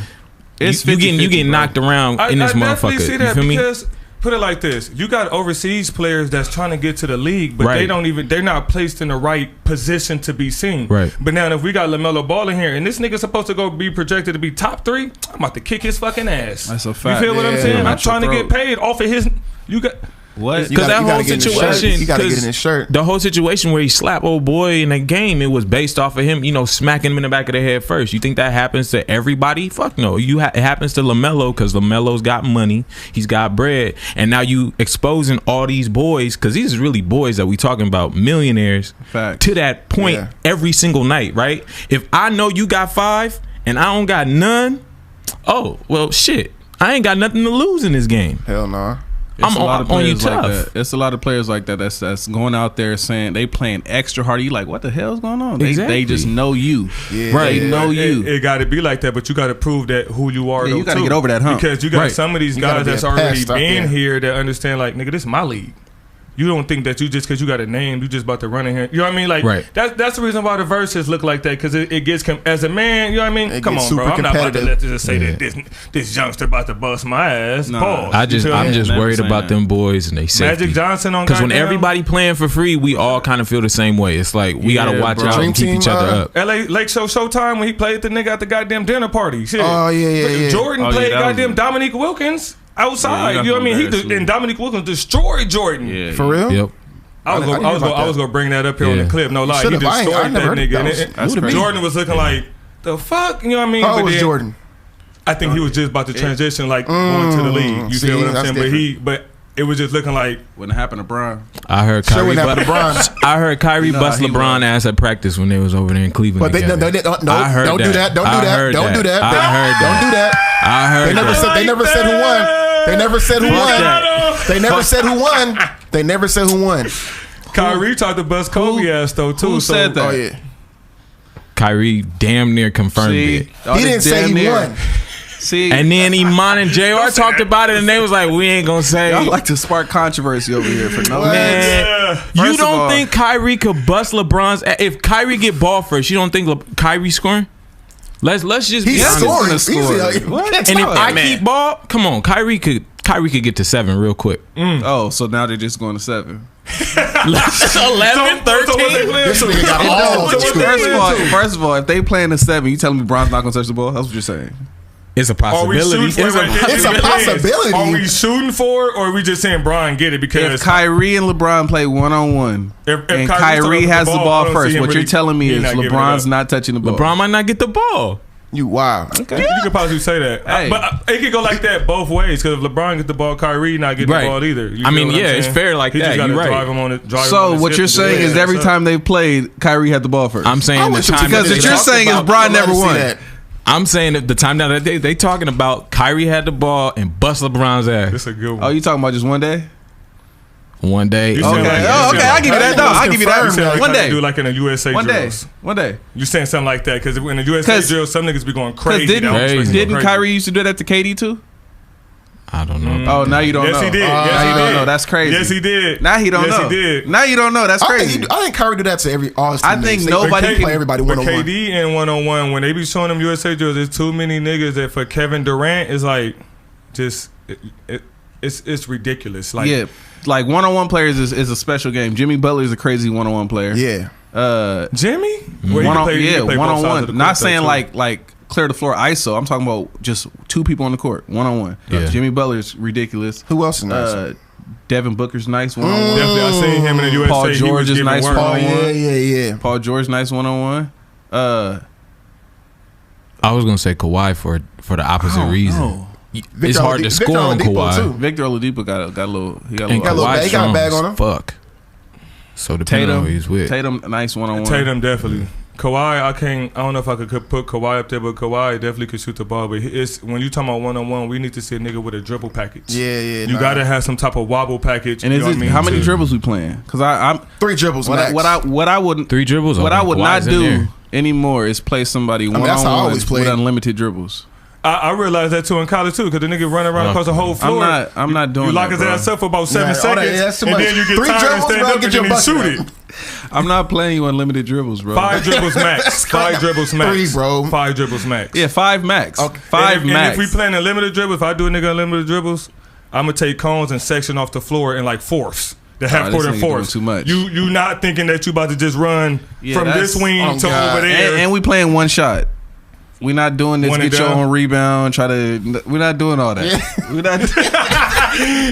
you it's getting 50-50, bro. knocked around in this I definitely motherfucker. see You that feel me? because put it like this: you got overseas players that's trying to get to the league, but Right. they're not placed in the right position to be seen. Right. But now if we got LaMelo Ball in here and this nigga supposed to go be projected to be top 3, I'm about to kick his fucking ass. That's a fact. You feel what I'm Yeah. saying? I'm That's your trying to get throat. paid off of his. You got. What? You Because gotta- that you gotta whole get in his shirt. situation, You gotta get 'cause in his shirt. The whole situation where he slapped old boy in the game, it was based off of him, smacking him in the back of the head first. You think that happens to everybody? Fuck no. It happens to LaMelo because LaMelo's got money, he's got bread, and now you exposing all these boys because these is really boys that we talking about, millionaires, Fact. to that point Yeah. every single night, right? If I know you got 5 and I don't got none, oh well, shit, I ain't got nothing to lose in this game. Hell no. It's I'm a lot of on you players like tough. that. It's a lot of players like that that's going out there saying they playing extra hard. You like, what the hell's going on? They Exactly. just know you. Yeah. Right. They know you. It got to be like that, but you got to prove that who you are. Yeah, though, you gotta too. get over that hump. because you got Right. some of these You gotta guys be that's a already pest out been there. here that understand. Like, nigga, this is my league. You don't think that you just because you got a name, you just about to run in here. You know what I mean? Like, Right. that's the reason why the verses look like that because it gets as a man. You know what I mean? It Come gets on, bro. super I'm not about to competitive. let just say Yeah. that this youngster about to bust my ass. Nah. Pause. I'm You feel me? just Never worried saying about that. them boys and they safety. Magic Johnson on Because when goddamn- everybody playing for free, we all kind of feel the same way. It's like we Yeah, gotta watch bro. out Dream and keep Team, each other up. LA Lake Show Showtime when he played the nigga at the goddamn dinner party. Shit. Oh, yeah. Jordan Oh, yeah, played that was goddamn it. Dominique Wilkins Yeah, outside. you you know what I mean? embarrassed me. And Dominique Wilkins destroyed Jordan. Yeah, For real? Yep. I was I didn't hear about that. gonna bring that up here on Yeah. the clip. No lie, he Should've. I destroyed never that heard nigga. that. And Was That's new to me. Jordan was looking like the fuck. You know what I mean? How But old was then- Jordan? I think he was just about to transition, like going to the league. You see, feel what I'm that's saying? But it was just looking like wouldn't happen to Brian. I heard Sure Kyrie. wouldn't happen to Bron. I heard Kyrie Nah, bust he LeBron was. ass at practice when they was over there in Cleveland. But they together. don't I heard do that. Don't do I that. heard Don't do that. I heard Don't do that. I heard They never that. said. They never said who won. They never said who Fuck won. that. They never said who won. They never said who won. Kyrie tried to bust Kobe ass though too. Who said that? Oh yeah. Kyrie damn near confirmed it. He didn't say he won. See, And then Iman and JR talked about it, and they was like, "We ain't gonna say." y'all like to spark controversy over here for no What? man. Yeah. You First of don't all- think Kyrie could bust LeBron's? If Kyrie get ball first, you don't think Kyrie scoring? Let's just be He's honest. scoring. He's gonna score. Easy. What? And if I Man. keep ball, come on, Kyrie could get to 7 real quick. Oh, so now they're just going to 7. 11, So what 13. they playing? This nigga got all So the what they script. First of all, if they playing a 7, you telling me Bron's not gonna touch the ball? That's what you're saying. It's a Are we possibility. shooting for It's a possibility. Are we shooting for it, or are we just saying Bron get it? Because If Kyrie and LeBron play 1-on-1, If and Kyrie's Kyrie touching has the I ball don't first, see him what really- you're telling me he is not giving it LeBron's up. not touching the ball. LeBron might not get the ball. You wow. You could possibly say that, Hey. but it could go like that both ways. Because if LeBron gets the ball, Kyrie not getting Right. the ball either. You I feel mean, what I'm yeah, it's saying? fair like he that. Just gotta You're right. drive him on it. Drive him So on what his you're hip to saying do is that. every That's time they've played, Kyrie had the ball first. I'm saying the time Because that what they you're talk saying is about- Bron never won. I'm saying that the time now that they talking about Kyrie had the ball and bust LeBron's ass That's a good one. Oh, you talking about just one day? one day. You said Okay. like- Oh, okay. I'll give you that. No, I'll give you You that. said like One how they day. do like in the USA One day. drills. One day. You saying something like that because in the USA 'Cause- drills, some niggas be going Because crazy. That was Crazy. didn't crazy. Kyrie used to do that to KD too? I don't know. Oh, now you don't Yes, know. he did. Oh, Yes, now he you did. don't know. That's crazy. Yes, he did. Now he don't yes, know. He did. Now you don't know. That's I crazy. think Kyrie do that to every all his I teammates. think They nobody play can- everybody But 1-on-1. KD in 1-on-1, when they be showing them USA drills, there's too many niggas that for Kevin Durant is like just it's ridiculous. Like Yeah, like 1-on-1 players is a special game. Jimmy Butler is a crazy 1-on-1 player. Yeah. Jimmy, Where One you on, play- you yeah, play both sides of 1-on-1. the Not court, though, saying too. like clear the floor ISO. I'm talking about just 2 people on the court, 1-on-1. Yeah. Jimmy Butler's ridiculous. Who else is nice? Devin Booker's nice 1-on-1. Definitely, I seen him in the USA. Paul he was George is giving nice work. for Oh one-on-one. yeah. Paul George nice 1-on-1. I was gonna say Kawhi for the opposite reason. No. It's Victor hard to Victor score on Oladipo, Kawhi. too. Victor Oladipo got a little. He got a And little. Kawhi- Kawhi he got a strong bag as on him. fuck. So depending on who he's with. Tatum nice 1-on-1. Tatum definitely. Kawhi, I don't know if I could put Kawhi up there, but Kawhi definitely could shoot the ball. But it's when you talking about 1-on-1, we need to see a nigga with a dribble package. Yeah. You gotta have some type of wobble package. And you is know it, what I mean, how many to- dribbles we playing? Because I'm 3 dribbles what max. I wouldn't 3 dribbles. what okay, I would Kawhi's not in do there. anymore is play somebody mean, that's how I 1-on-1 always played. with unlimited dribbles. I realized that too in college too, because the nigga run around across the whole floor. I'm not doing You lock that, his bro. ass up for about 7 Yeah, all that- seconds, that's too and much. then you get 3 tired and dribbles, stand bro, up get and your then you bucket shoot up. it. I'm not playing you unlimited dribbles, bro. 5 dribbles max. 5 dribbles max. 3, bro. 5 dribbles max. Yeah, 5 max. Okay. 5 and max. if we playing unlimited dribbles, if I do a nigga unlimited dribbles, I'm gonna take cones and section off the floor in like fourths. The half this court and nigga doing fourths. too much. You not thinking that you about to just run Yeah, from that's- this wing oh, to God. over there. and we playing one shot. We're not doing this. One and Get your done? own rebound. Try to. We're not doing all that. We're not.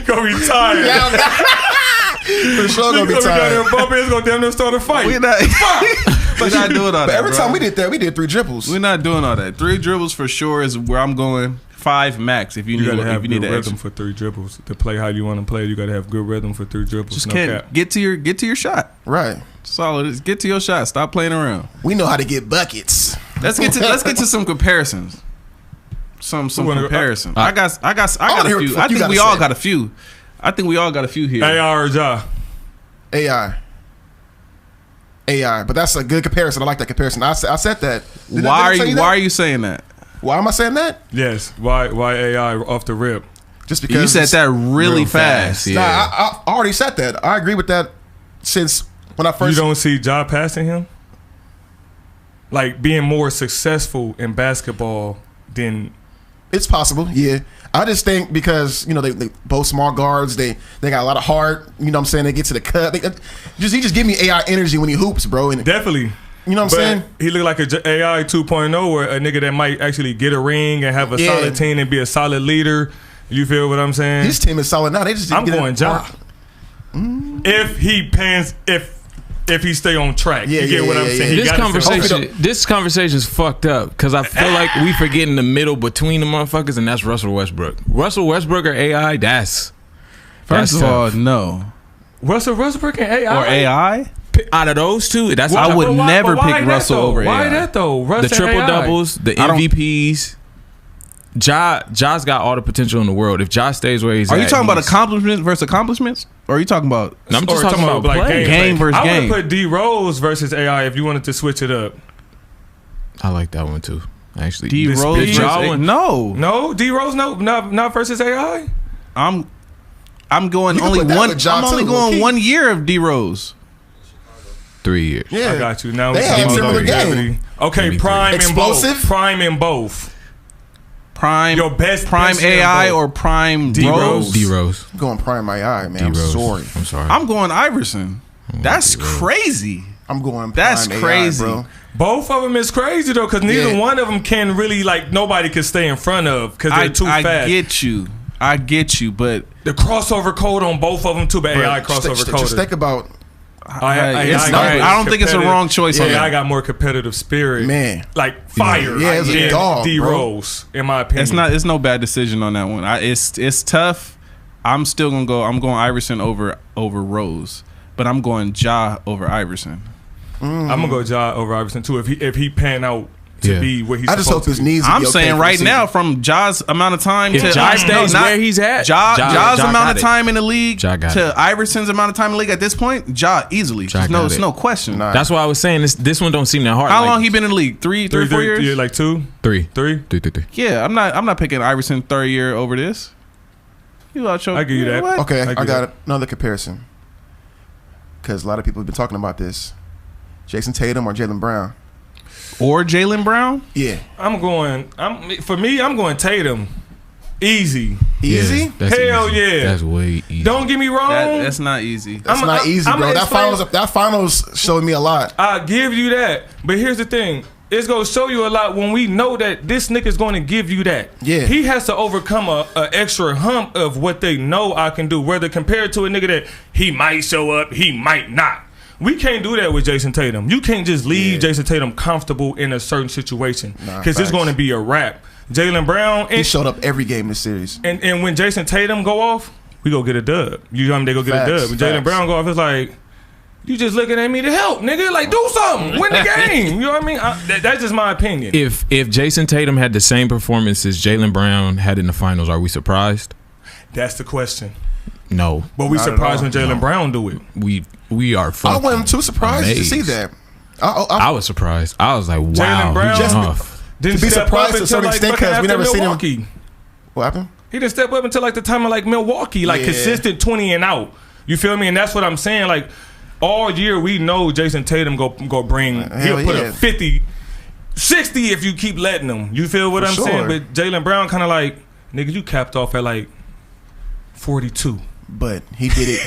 Gonna be tired. For sure gonna be Nigga down there tired. bump heads, gonna damn near start a fight. We're not. We're not doing all that. But every bro. time we did that, we did 3 dribbles. We're not doing all that. 3 dribbles for sure is where I'm going. 5 max. If you You need, gotta if have you good need the rhythm extra. for 3 dribbles to play how you want to play. You gotta have good rhythm for 3 dribbles. Just no can't cap. get to your shot. Right. That's all it is. Get to your shot. Stop playing around. We know how to get buckets. Let's get to some comparisons. Some wanna go- comparisons. I got wanna a hear what the few. fuck I you think gotta we all say. got a few. I think we all got a few here. AR or Ja. AI. But that's a good comparison. I like that comparison. I said that. Did Why I are tell you? that? Why are you saying that? Why am I saying that? Yes. Why AI off the rip? Just because You said it's- that really real fast. fast, yeah. Nah, I already said that. I agree with that since when I first. You don't see Ja passing him? Like being more successful in basketball than It's possible, yeah. I just think because they both small guards, they got a lot of heart. You know what I'm saying? They get to the cut. He just give me AI energy when he hoops, bro. And definitely. you know what I'm But saying? he look like a AI 2.0 where a nigga that might actually get a ring and have a Yeah. solid team and be a solid leader. You feel what I'm saying? His team is solid now. They just I'm get going Ja. If he pans, if he stay on track, Yeah, you get yeah, what I'm yeah, saying. yeah. He gotta stay- This conversation is fucked up because I feel like we forget in the middle between the motherfuckers, and that's Russell Westbrook. Russell Westbrook or AI? That's First of all, tough. no. Russell Westbrook and AI Or AI? Out of those two, that's I would But why- never but why pick that Russell though? over Why AI. that though? Russ the and triple AI. doubles, the I don't- MVPs. Ja's got all the potential in the world. If Ja stays where he's Are at, you talking about accomplishments versus accomplishments? Or are you talking about... No, I'm just talking about like play. Game versus I game. would put D Rose versus AI if you wanted to switch it up. I like that one too. Actually, D Rose versus No, D Rose, not versus AI. I'm going You can only put that one. with Ja I'm only too, going low-key. 1 year of D Rose. 3 years. Yeah, I got you. Now They we had talking about similar game. longevity. Okay, Maybe prime in both. Explosive? Prime in both. Prime. Your best Prime year in AI both. or prime D Rose. D Rose. I'm going prime my eye, man. I'm D-Rose. sorry. I'm sorry. I'm going Iverson. That's D-Rose. crazy. I'm going prime That's AI, crazy. bro. Both of them is crazy though, because neither Yeah. one of them can really nobody can stay in front of because they're too I fast. I get you, but The crossover code on both of them too, but AI crossover code. Just think about I don't think it's a wrong choice on Yeah, that. I got more competitive spirit, Man. like fire. Yeah, it's a than dog, D bro. Rose, in my opinion. It's no bad decision on that one. It's tough. I'm still gonna go. I'm going Iverson over Rose, but I'm going Ja over Iverson. I'm gonna go Ja over Iverson too. If he pan out to Yeah. be what he's I just supposed hope his to be. knees. I'm be okay saying for right the now, season. from Ja's amount of time If to Ja stays where he's at, Ja's Ja amount got of it. time in the league Ja got to it. Iverson's amount of time in the league at this point, Ja easily. Ja no, got it's it. no question. Nah. That's why I was saying this one don't seem that hard. How Like, long he been in the league? Three or 4 years? Yeah, like 2, Three. 3. Yeah, I'm not picking Iverson third year over this. You out your, I give you that. what? Okay, I I get got another comparison. Because a lot of people have been talking about this. Jason Tatum or Jaylen Brown? Or Jaylen Brown? Yeah. I'm going Tatum. Easy. Easy? Yeah, that's Hell easy. yeah. That's way easy. Don't get me wrong. That's not easy. That's not easy, bro. That finals showed me a lot. I give you that. But here's the thing. It's going to show you a lot when we know that this nigga's going to give you that. Yeah. He has to overcome a extra hump of what they know I can do, whether compared to a nigga that he might show up, he might not. We can't do that with Jason Tatum. You can't just leave Jason Tatum comfortable in a certain situation because it's going to be a wrap. Jaylen Brown, He showed up every game this series. and when Jason Tatum go off, we go get a dub. You know what I mean? They go get a dub. When Jaylen Brown go off, it's like, you just looking at me to help, nigga. Like, do something. Win the game. You know what I mean? That's just my opinion. If Jason Tatum had the same performance as Jaylen Brown had in the finals, are we surprised? That's the question. No. But we Not at surprised all. when Jaylen Brown do it. We are I fucking wasn't too surprised to see amazed. that. I was surprised. I was like, wow, Jaylen Brown he just just- off. Didn't To be step surprised up to a until certain like extent, fucking 'cause we after never seen him- Milwaukee. What happened? He didn't step up until like the time of like Milwaukee, like Yeah. consistent 20 and out. You feel me? And that's what I'm saying. Like all year we know Jason Tatum go bring. Hell He'll put yeah. a 50, 60 if you keep letting him. You feel what For I'm sure. saying? But Jaylen Brown kind of like, nigga, you capped off at like 42. But he did it.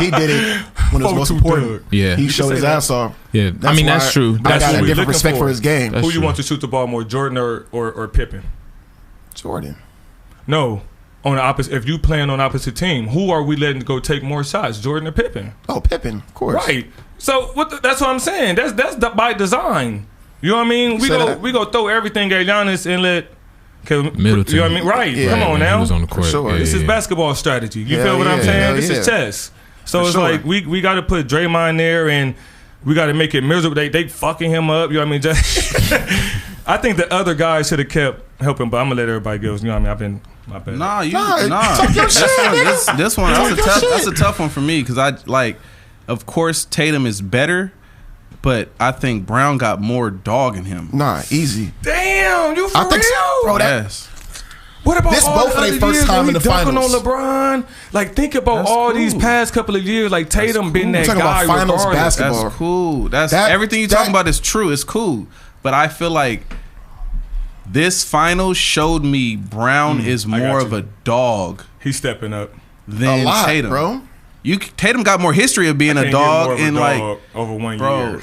He did it when it was most 42 important. thug. Yeah. He You showed can his say that. ass off. Yeah. I mean, that's why true. I That's got what a we different looking respect for. for his game. That's Who you true. want to shoot the ball more, Jordan or Pippen? Jordan. No. On the opposite, if you playing on opposite team, who are we letting go take more shots, Jordan or Pippen? Oh, Pippen, of course. Right. So that's what I'm saying. That's by design. You know what I mean? We Say go that. we go throw everything at Giannis and let Middleton. You know what I mean? Right. Yeah. Come on When now. He was on the court. sure. This is yeah. basketball strategy. You Hell feel what I'm yeah. saying? Hell This is yeah. chess. So For it's sure. like we got to put Draymond there and we got to make it miserable. They fucking him up. You know what I mean? Just I think the other guys should have kept helping, but I'm gonna let everybody go. You know what I mean? I've been my bad. Nah, talk your shit, This one, Talk your shit. that's a tough one for me because I like. Of course, Tatum is better, but I think Brown got more dog in him. Nah, easy. Damn, you for I think, real? bro. That, Yes. What about This all both the of their other first years time when in we the dunking finals. on LeBron? Like, think about That's all cool. these past couple of years. Like, Tatum been We're that talking guy about finals regardless. basketball. That's cool. That's That- everything you're that- talking about is true. It's cool, but I feel like this final showed me Brown is I got more you. of a dog He's stepping up. than a lot, Tatum. bro. Tatum got more history of being a Can't get more dog of a and dog over 1 bro. year.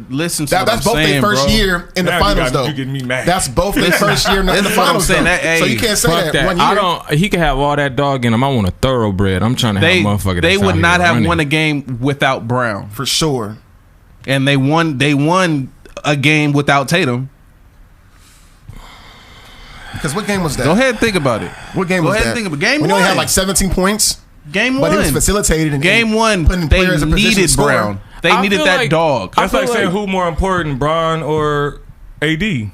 Listen to That's what I'm both saying, their first bro. year in the Now you finals, got- though. you getting me mad. That's both their first year in the Listen to what I'm finals, saying. though. That- So hey, you can't say Fuck that. 1 year. I don't. He can have all that dog in him. I want a thoroughbred. I'm trying to They have a motherfucker. they that's would out not here have running. won a game without Brown, For sure. and they won a game without Tatum. Because what game was that? Go ahead and think about it. What game Go was ahead that? and think about game when he only one. had like 17 points, Game but one. he was facilitated and Game one, putting they players in position to needed score. Brown. They I needed feel that like- dog. That's I like feel saying like- who more important, Bron or AD?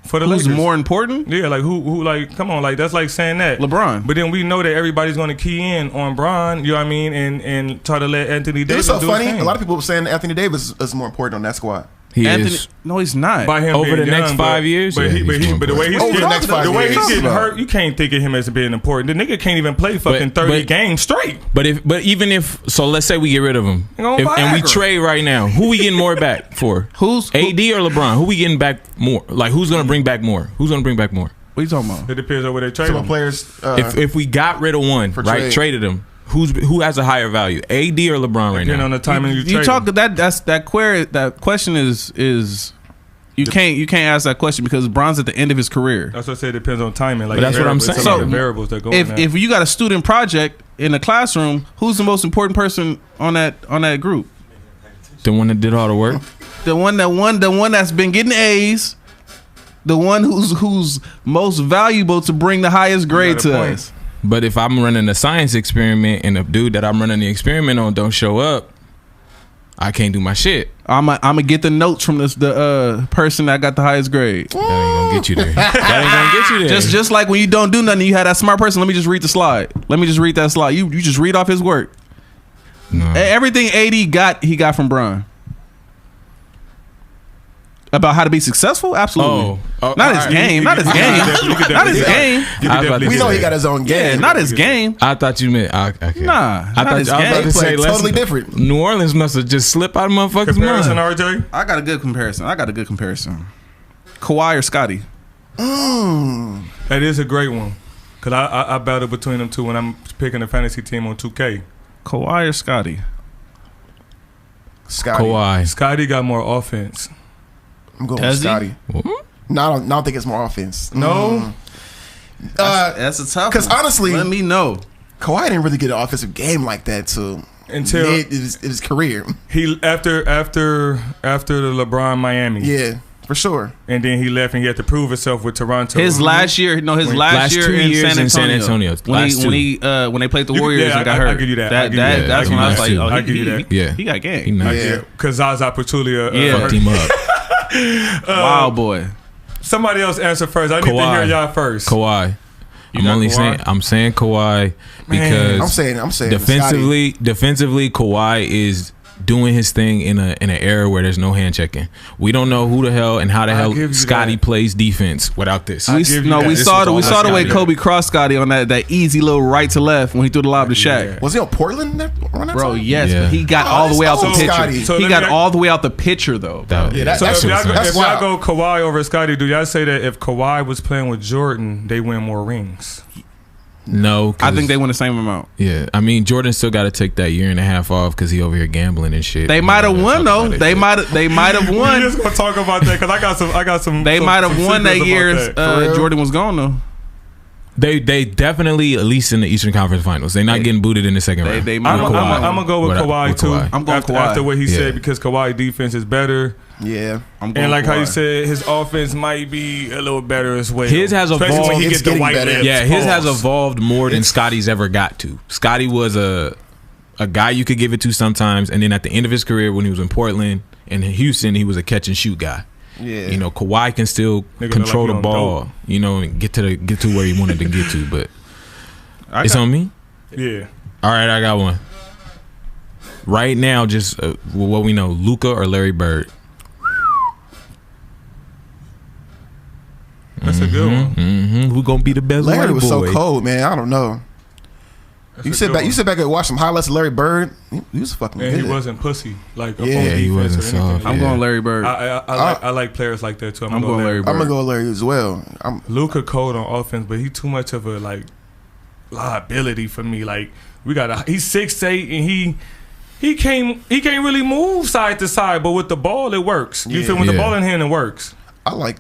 For the Who's Lakers. more important? Yeah, like who like come on, like that's like saying that. LeBron. But then we know that everybody's gonna key in on Bron, you know what I mean, and try to let Anthony It Davis was so do funny. his thing. A lot of people were saying Anthony Davis is more important on that squad. He Anthony, is. no, he's not. By him Over being the next young, 5 years? But, Yeah, but the way he's Over the getting, next 5 the way he's years. getting No. hurt, you can't think of him as being important. The nigga can't even play fucking 30 games straight. But even if so, let's say we get rid of him, He gonna and we Viagra. trade right now. Who we getting more back for? Who's AD or LeBron? Who we getting back more? Like who's gonna bring back more? Who's gonna bring back more? What are you talking about? It depends on where they trade Some him. players. If we got rid of one, For right, trade. traded him, who has a higher value? AD or LeBron right Depending now? on the timing you You trade talk him. that question is you can't ask that question because Bron's at the end of his career. That's what I said. It depends on timing. Like But that's what I'm variables, saying. some of So, the variables that go in that. If you got a student project in the classroom, who's the most important person on that group? The one that did all the work. The one that's been getting A's, the one who's most valuable to bring the highest grade got a to point. us. But if I'm running a science experiment and the dude that I'm running the experiment on don't show up, I can't do my shit. I'm gonna get the notes from the person that got the highest grade. That ain't gonna get you there. That ain't gonna get you there. Just like when you don't do nothing, you had that smart person. Let me just read the slide. Let me just read that slide. You just read off his work. No. Everything AD got, he got from Bron. About how to be successful? Absolutely. Not his game. Not his game. Not his game. we know he got his own game. Yeah, not his game. I thought you meant okay. Nah, I not thought his I was game. about to say Played totally different. New Orleans must have just slipped out of motherfuckers' Comparison, mind. RJ. I got a good comparison. Kawhi or Scotty? That is a great one. Cause I battle between them two when I'm picking a fantasy team on 2K. Kawhi or Scotty? Scotty. Kawhi. Scotty got more offense. I'm going Does with he? Scotty. No, I don't think it's more offense. No, That's a tough. 'cause one. honestly- let me know. Kawhi didn't really get an offensive game like that till Until- mid his career. he after the LeBron Miami. Yeah, for sure. And then he left and he had to prove himself with Toronto. His last year, Last year 2 in years San in San Antonio. Antonio. When they played the You- Warriors yeah, and got I hurt. give you that. I give you that. That's I when I was give like, you oh, that. I give you that. Yeah. he got game. He nice. Yeah. Because Zaza Pachulia Yeah. Fucked him up. Wild boy. Somebody else answer first. I need to Kawhi. hear y'all first. Kawhi. I'm got only Kawhi? saying Kawhi because I'm saying defensively, Kawhi is doing his thing in an era where there's no hand checking. We don't know who the hell and how the I'll give hell you Scotty that. plays defense without this. I'll give you that. We This saw was all the way Scotty. Kobe crossed Scotty on that easy little right to left when he threw the lob to Shaq. Was he on Portland around that Bro, time? yes, Yeah. but he got Oh, all the way out the that's picture. Scotty. So He let got me- all the way out the picture though. That- Yeah, that- So that's if y'all, go, that's if y'all wild. go Kawhi over Scotty, do y'all say that if Kawhi was playing with Jordan, they win more rings? No, I think they win the same amount. Yeah, I mean Jordan still got to take that year and a half off because he over here gambling and shit. They might have won though. They might have We won. just gonna talk about that because I got some. They some- might have some won that secrets year. about that. For real? Jordan was gone though. They definitely at least in the Eastern Conference Finals. They're not getting booted in the second round. they I'm might have won. gonna go with With Kawhi too. Kawhi. I'm going after, Kawhi. after what he Yeah. said because Kawhi defense is better, Yeah. I'm going and like how you Kawhi. said, his offense might be a little better as well. His has Especially evolved. when he It's gets the getting white better. lips. Yeah, his has Pause. evolved more than Scotty's ever got to. Scotty was a guy you could give it to sometimes, and then at the end of his career, when he was in Portland and in Houston, he was a catch and shoot guy. Yeah. You know, Kawhi can still Nigga control look like the he on ball. dope. You know, and get to where he wanted to get to. But I it's got- on me. Yeah, All right, I got one. Right now, just what we know: Luka or Larry Bird. that's a good one. Mm-hmm. Who gonna be the best? Larry white was so boy? cold, man. I don't know. That's You a sit good back. one. You sit back and watch some highlights of Larry Bird. He was fucking And good. he wasn't pussy like Yeah, on he defense wasn't or anything. soft. I'm Yeah. going Larry Bird. I like players like that too. I'm going Larry Bird. I'm gonna go with Larry as well. Luka cold on offense, but he too much of a like liability for me. Like he's 6'8" and he can't really move side to side, but with the ball it works. You Yeah. feel me? With the Yeah. ball in hand it works. I like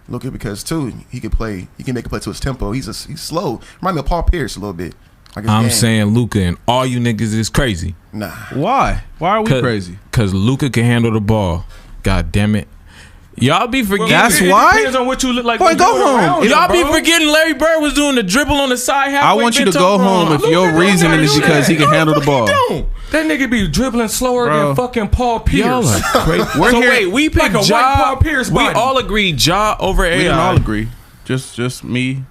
Luka because too he can play. He can make a play to his tempo. He's slow. Remind me of Paul Pierce a little bit. Like his I'm game. saying Luka and all you niggas is crazy. Nah. Why? Why are we crazy? Because Luka can handle the ball. God damn it. Y'all be forgetting. That's it why? depends on what you look like. Boy, when go you're home. around Y'all him, be bro. forgetting Larry Bird was doing the dribble on the side halfway. I want you to go home if your reasoning is because he can handle the ball. That nigga be dribbling slower Bro. than fucking Paul Pierce. Y'all are crazy. We're So here- wait, we picked like a Ja. white Paul Pierce We body. all agreed Ja over AI. We didn't all agree. Just me.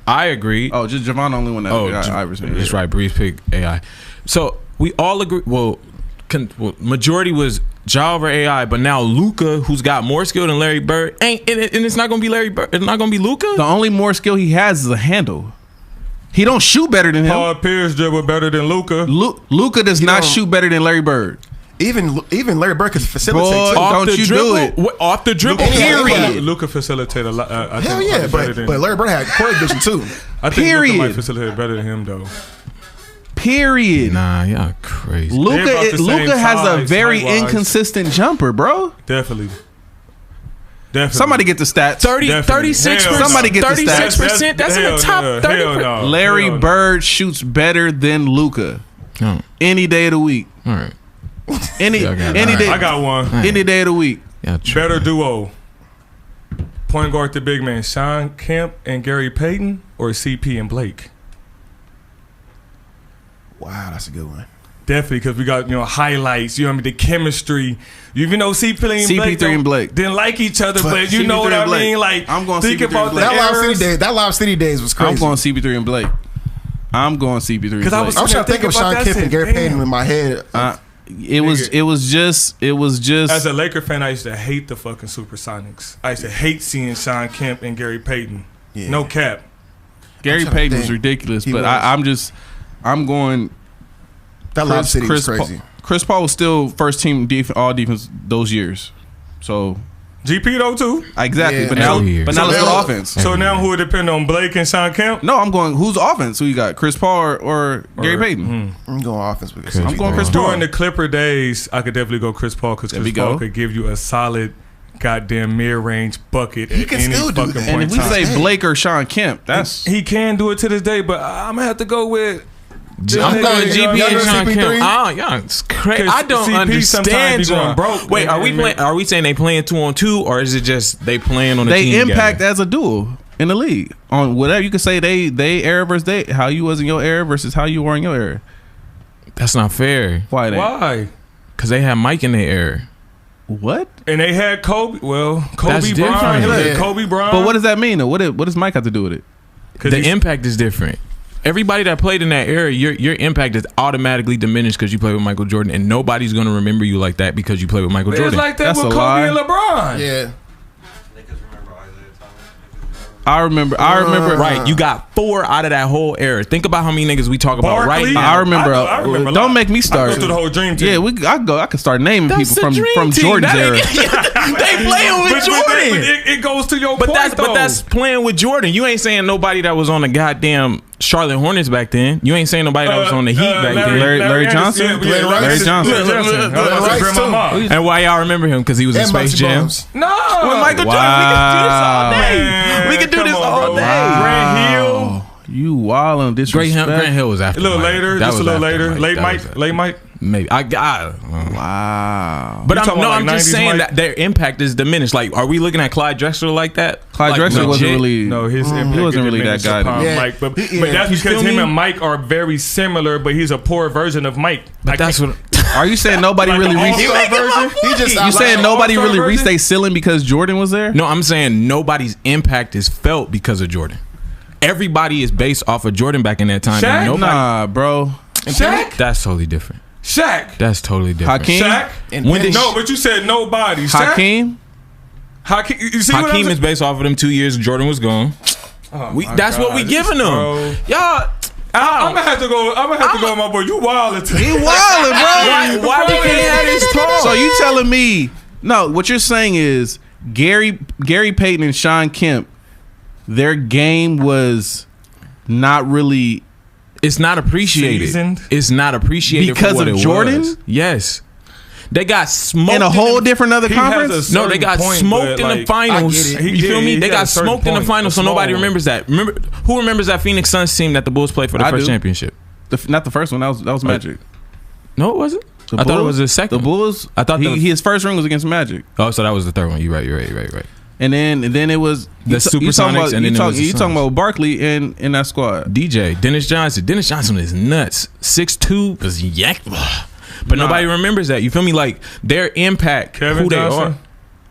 I agree. Oh, just Javon only one that. Iverson. That's right. Breeze picked AI. So we all agree. Well, majority was Ja over AI, but now Luka, who's got more skill than Larry Bird, and it's not gonna be Larry Bird. It's not gonna be Luka. The only more skill he has is a handle. He don't shoot better than him. Paul Pierce dribble better than Luka. Luka does not shoot better than Larry Bird. Even Larry Bird could facilitate Boy, too. don't you do it. Off the dribble. Period. Luka facilitate a lot. I Hell think yeah, better than, but Larry Bird had court vision too. I think Luka might Period. facilitate better than him though. Period. Nah, y'all crazy. They about the same Luka has a size, very height-wise. inconsistent jumper, bro. Definitely. Somebody get the stats. 36%. Hell no. Somebody get the stats. 36%. That's in the Hell top no. 30. Hell no. Larry Hell no. Bird shoots better than Luka Oh, any day of the week. all right. Any Y'all got it. any All day. I got one. Any day of the week. Yeah, Better duo. Point guard to big man. Sean Kemp and Gary Payton, or CP and Blake? Wow, that's a good one. Definitely, because we got highlights. You know what I mean? The chemistry. You even know CP3 and Blake didn't like each other, But but you know CP3 what and I Blake. mean. Like I'm going think CP3 about and the Blake. That Lob City days was crazy. I'm going CP3 and Blake. I'm going CP3 and Because I was Blake. I was trying to think of Think about Sean that Kemp and shit. Gary Payton Damn. in my head. It was just As a Laker fan, I used to hate the fucking Supersonics. I used to hate seeing Sean Kemp and Gary Payton. Yeah. No cap. Gary I'm trying to Payton was think. ridiculous, He but was. I'm going. That Lob City was crazy. Chris Paul was still first team all defense those years, so GP though too. exactly. Yeah. But now, Every year. but now let's go to So- offense. So now who would depend on Blake and Sean Kemp? No, I'm going. Who's offense? Who you got? Chris Paul or Gary Payton? I'm going offense with Chris I'm going Paul. Chris Paul. During the Clipper days, I could definitely go Chris Paul because There we Chris Paul go. could give you a solid goddamn mid-range bucket He at can any still do fucking that. And point if in we time. say Blake or Sean Kemp, that's He can do it to this day, but I'm gonna have to go with. I'm Yeah, going you know, GP y'all and know Sean CP3? Kemp. Oh, yeah, it's crazy. 'Cause I don't CP understand sometimes be y'all. going broke. Wait, are we And- playing? Are we saying they playing 2-on-2, or is it just they playing on the team? they impact together? as a duo in the league on whatever you could say. They era versus they how you was in your era versus how you were in your era. That's not fair. Why? Why? Because they had Mike in their era. What? And they had Kobe. Well, Kobe That's Bryant. different. Yeah. Kobe Bryant. But what does that mean? Though? What does Mike have to do with it? 'Cause The he's- impact is different. Everybody that played in that era, your impact is automatically diminished because you play with Michael Jordan, and nobody's gonna remember you like that because you play with Michael It's Jordan. like that That's with a Kobe lie. and LeBron. Yeah. I remember. Right, you got 4 out of that whole era. Think about how many niggas we talk about right Barkley. now. I remember. I remember a Don't lot. make me start. I go through the whole dream team. Yeah, I could start naming That's people the dream from team. Jordan's That era. ain't- they playing with But Jordan. it goes to your But point, that's playing with Jordan. You ain't saying nobody that was on the goddamn Charlotte Hornets back then. You ain't saying nobody that was on the Heat back then. Larry Johnson? Larry Larry Johnson. Rice, too. And why y'all remember him? Because he was in And Space Bugsy Jam. Bones. No. With Michael Wow. Jordan, we could do this all day. We could do this all day. Grant Hill. You wildin' disrespect. Grant Hill was after A little Mike. later, That just a was little after later. Mike. Late That Mike, was after- late Mike. Maybe I got. Wow. But You talking about I'm like just 90s saying Mike? that their impact is diminished. Like, are we looking at Clyde Drexler like that? Clyde Like, Drexler wasn't legit? really. No, his impact he wasn't really diminished that guy. upon Yeah. Mike, but Yeah. that's You because feel him me? and Mike are very similar, but he's a poor version of Mike. But that's what. Are you saying nobody Like really the reached? all-star version? He just You saying nobody all-star really reached version? their ceiling because Jordan was there? No, I'm saying nobody's impact is felt because of Jordan. Everybody is based off of Jordan back in that time. Shaq? And nobody, Nah, bro. Shaq? That's totally different. Shaq. That's totally different. Hakeem? Shaq. When did No, but you said nobody. Shaq? Hakeem? Hakeem. You see what I'm Hakeem saying? is based off of them 2 years Jordan was gone. Oh We my that's what God, we this giving them. bro. Y'all. I'm gonna have to go. I'm gonna have to go with my boy. You wild today. He wildin', bro. Why we can't have this talk? So you telling me? No, what you're saying is Gary Payton and Sean Kemp, their game was not really It's not appreciated. Seasoned? It's not appreciated Because for what of it Jordan? was. Yes, they got smoked in a whole different other He has conference. a No, they got certain point, smoked but, in the like, finals. I get it. You He feel did. me? He They had got a certain smoked in the point, finals, a so nobody small one. remembers that. Remember who remembers that Phoenix Suns team that the Bulls played for the I first do. championship? Not the first one. That was Magic. No, it wasn't. I thought it was his second. The Bulls. I thought his first ring was against Magic. Oh, so that was the third one. You're right. And then it was The Supersonics, and then it was the you talking Suns. about Barkley in that squad. DJ Dennis Johnson. Dennis Johnson is nuts. 6'2" was yak. But nobody remembers that. You feel me? Like their impact, Kevin who Johnson?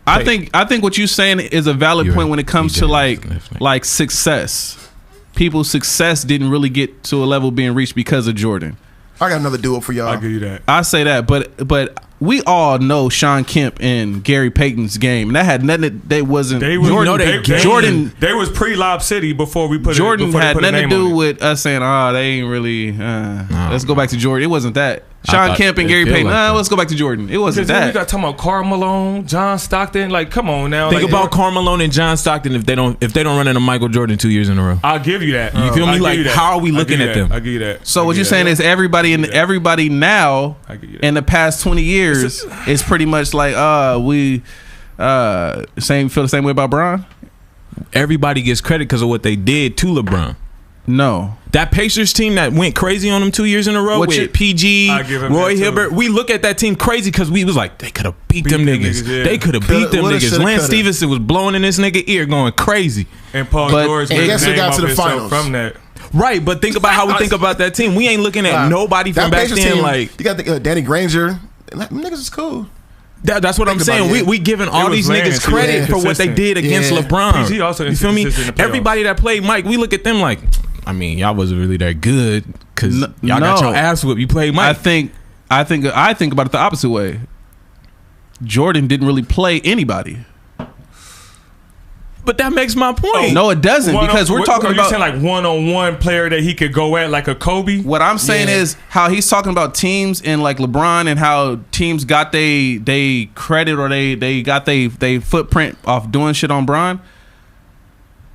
they are. I think what you're saying is a valid You're point right. when it comes DJ to was like success. People's success didn't really get to a level being reached because of Jordan. I got another duo for y'all. I'll give you that. I say that, but we all know Sean Kemp and Gary Payton's game. And that had nothing. They wasn't. They was, Jordan. They was pre-Lob City before we put Jordan before had they put a nothing to name on do it. with us saying, they ain't really. Let's go back to Jordan. It wasn't that. I Sean thought Kemp and it Gary felt Payton. like that. Let's go back to Jordan. It wasn't Because then we that. got talking about Karl Malone, John Stockton. Like, come on now. Think like, about Karl Malone and John Stockton if they don't run into Michael Jordan 2 years in a row. I'll give you that. You feel me? I'll give Like, you that. how are we I'll looking give at you them? that. I'll give you that. So I'll what give you're you saying that. is everybody now I give you that. in the past 20 years is pretty much like we feel the same way about Bron? Everybody gets credit because of what they did to LeBron. No. That Pacers team that went crazy on him 2 years in a row What with you- PG, I give him Roy that too. Hibbert. We look at that team crazy because we was like, they could have beat them niggas. yeah. They could have Coulda, beat them woulda, niggas. shoulda, Lance coulda. Stevenson was blowing in this nigga ear going crazy. And Paul But- George and made guess a who name got off to the himself finals? from that. Right, but think about how we think about that team. We ain't looking at nobody from that back Pacers then team, like you got the, Danny Granger. Them niggas is cool. that's what I'm Think saying. about it. We giving all was these Lance, niggas he was credit for what they inconsistent. did against Yeah. LeBron. PG also you feel me? inconsistent in the playoffs. Everybody that played Mike, we look at them like, I mean, y'all wasn't really that good because y'all got no. your ass whooped. You played Mike. I think about it the opposite way. Jordan didn't really play anybody. But that makes my point. No, it doesn't, because we're talking Are you about saying like one-on-one player that he could go at like a Kobe? what I'm saying Yeah. is how he's talking about teams and like LeBron and how teams got they credit or they got they footprint off doing shit on Bron.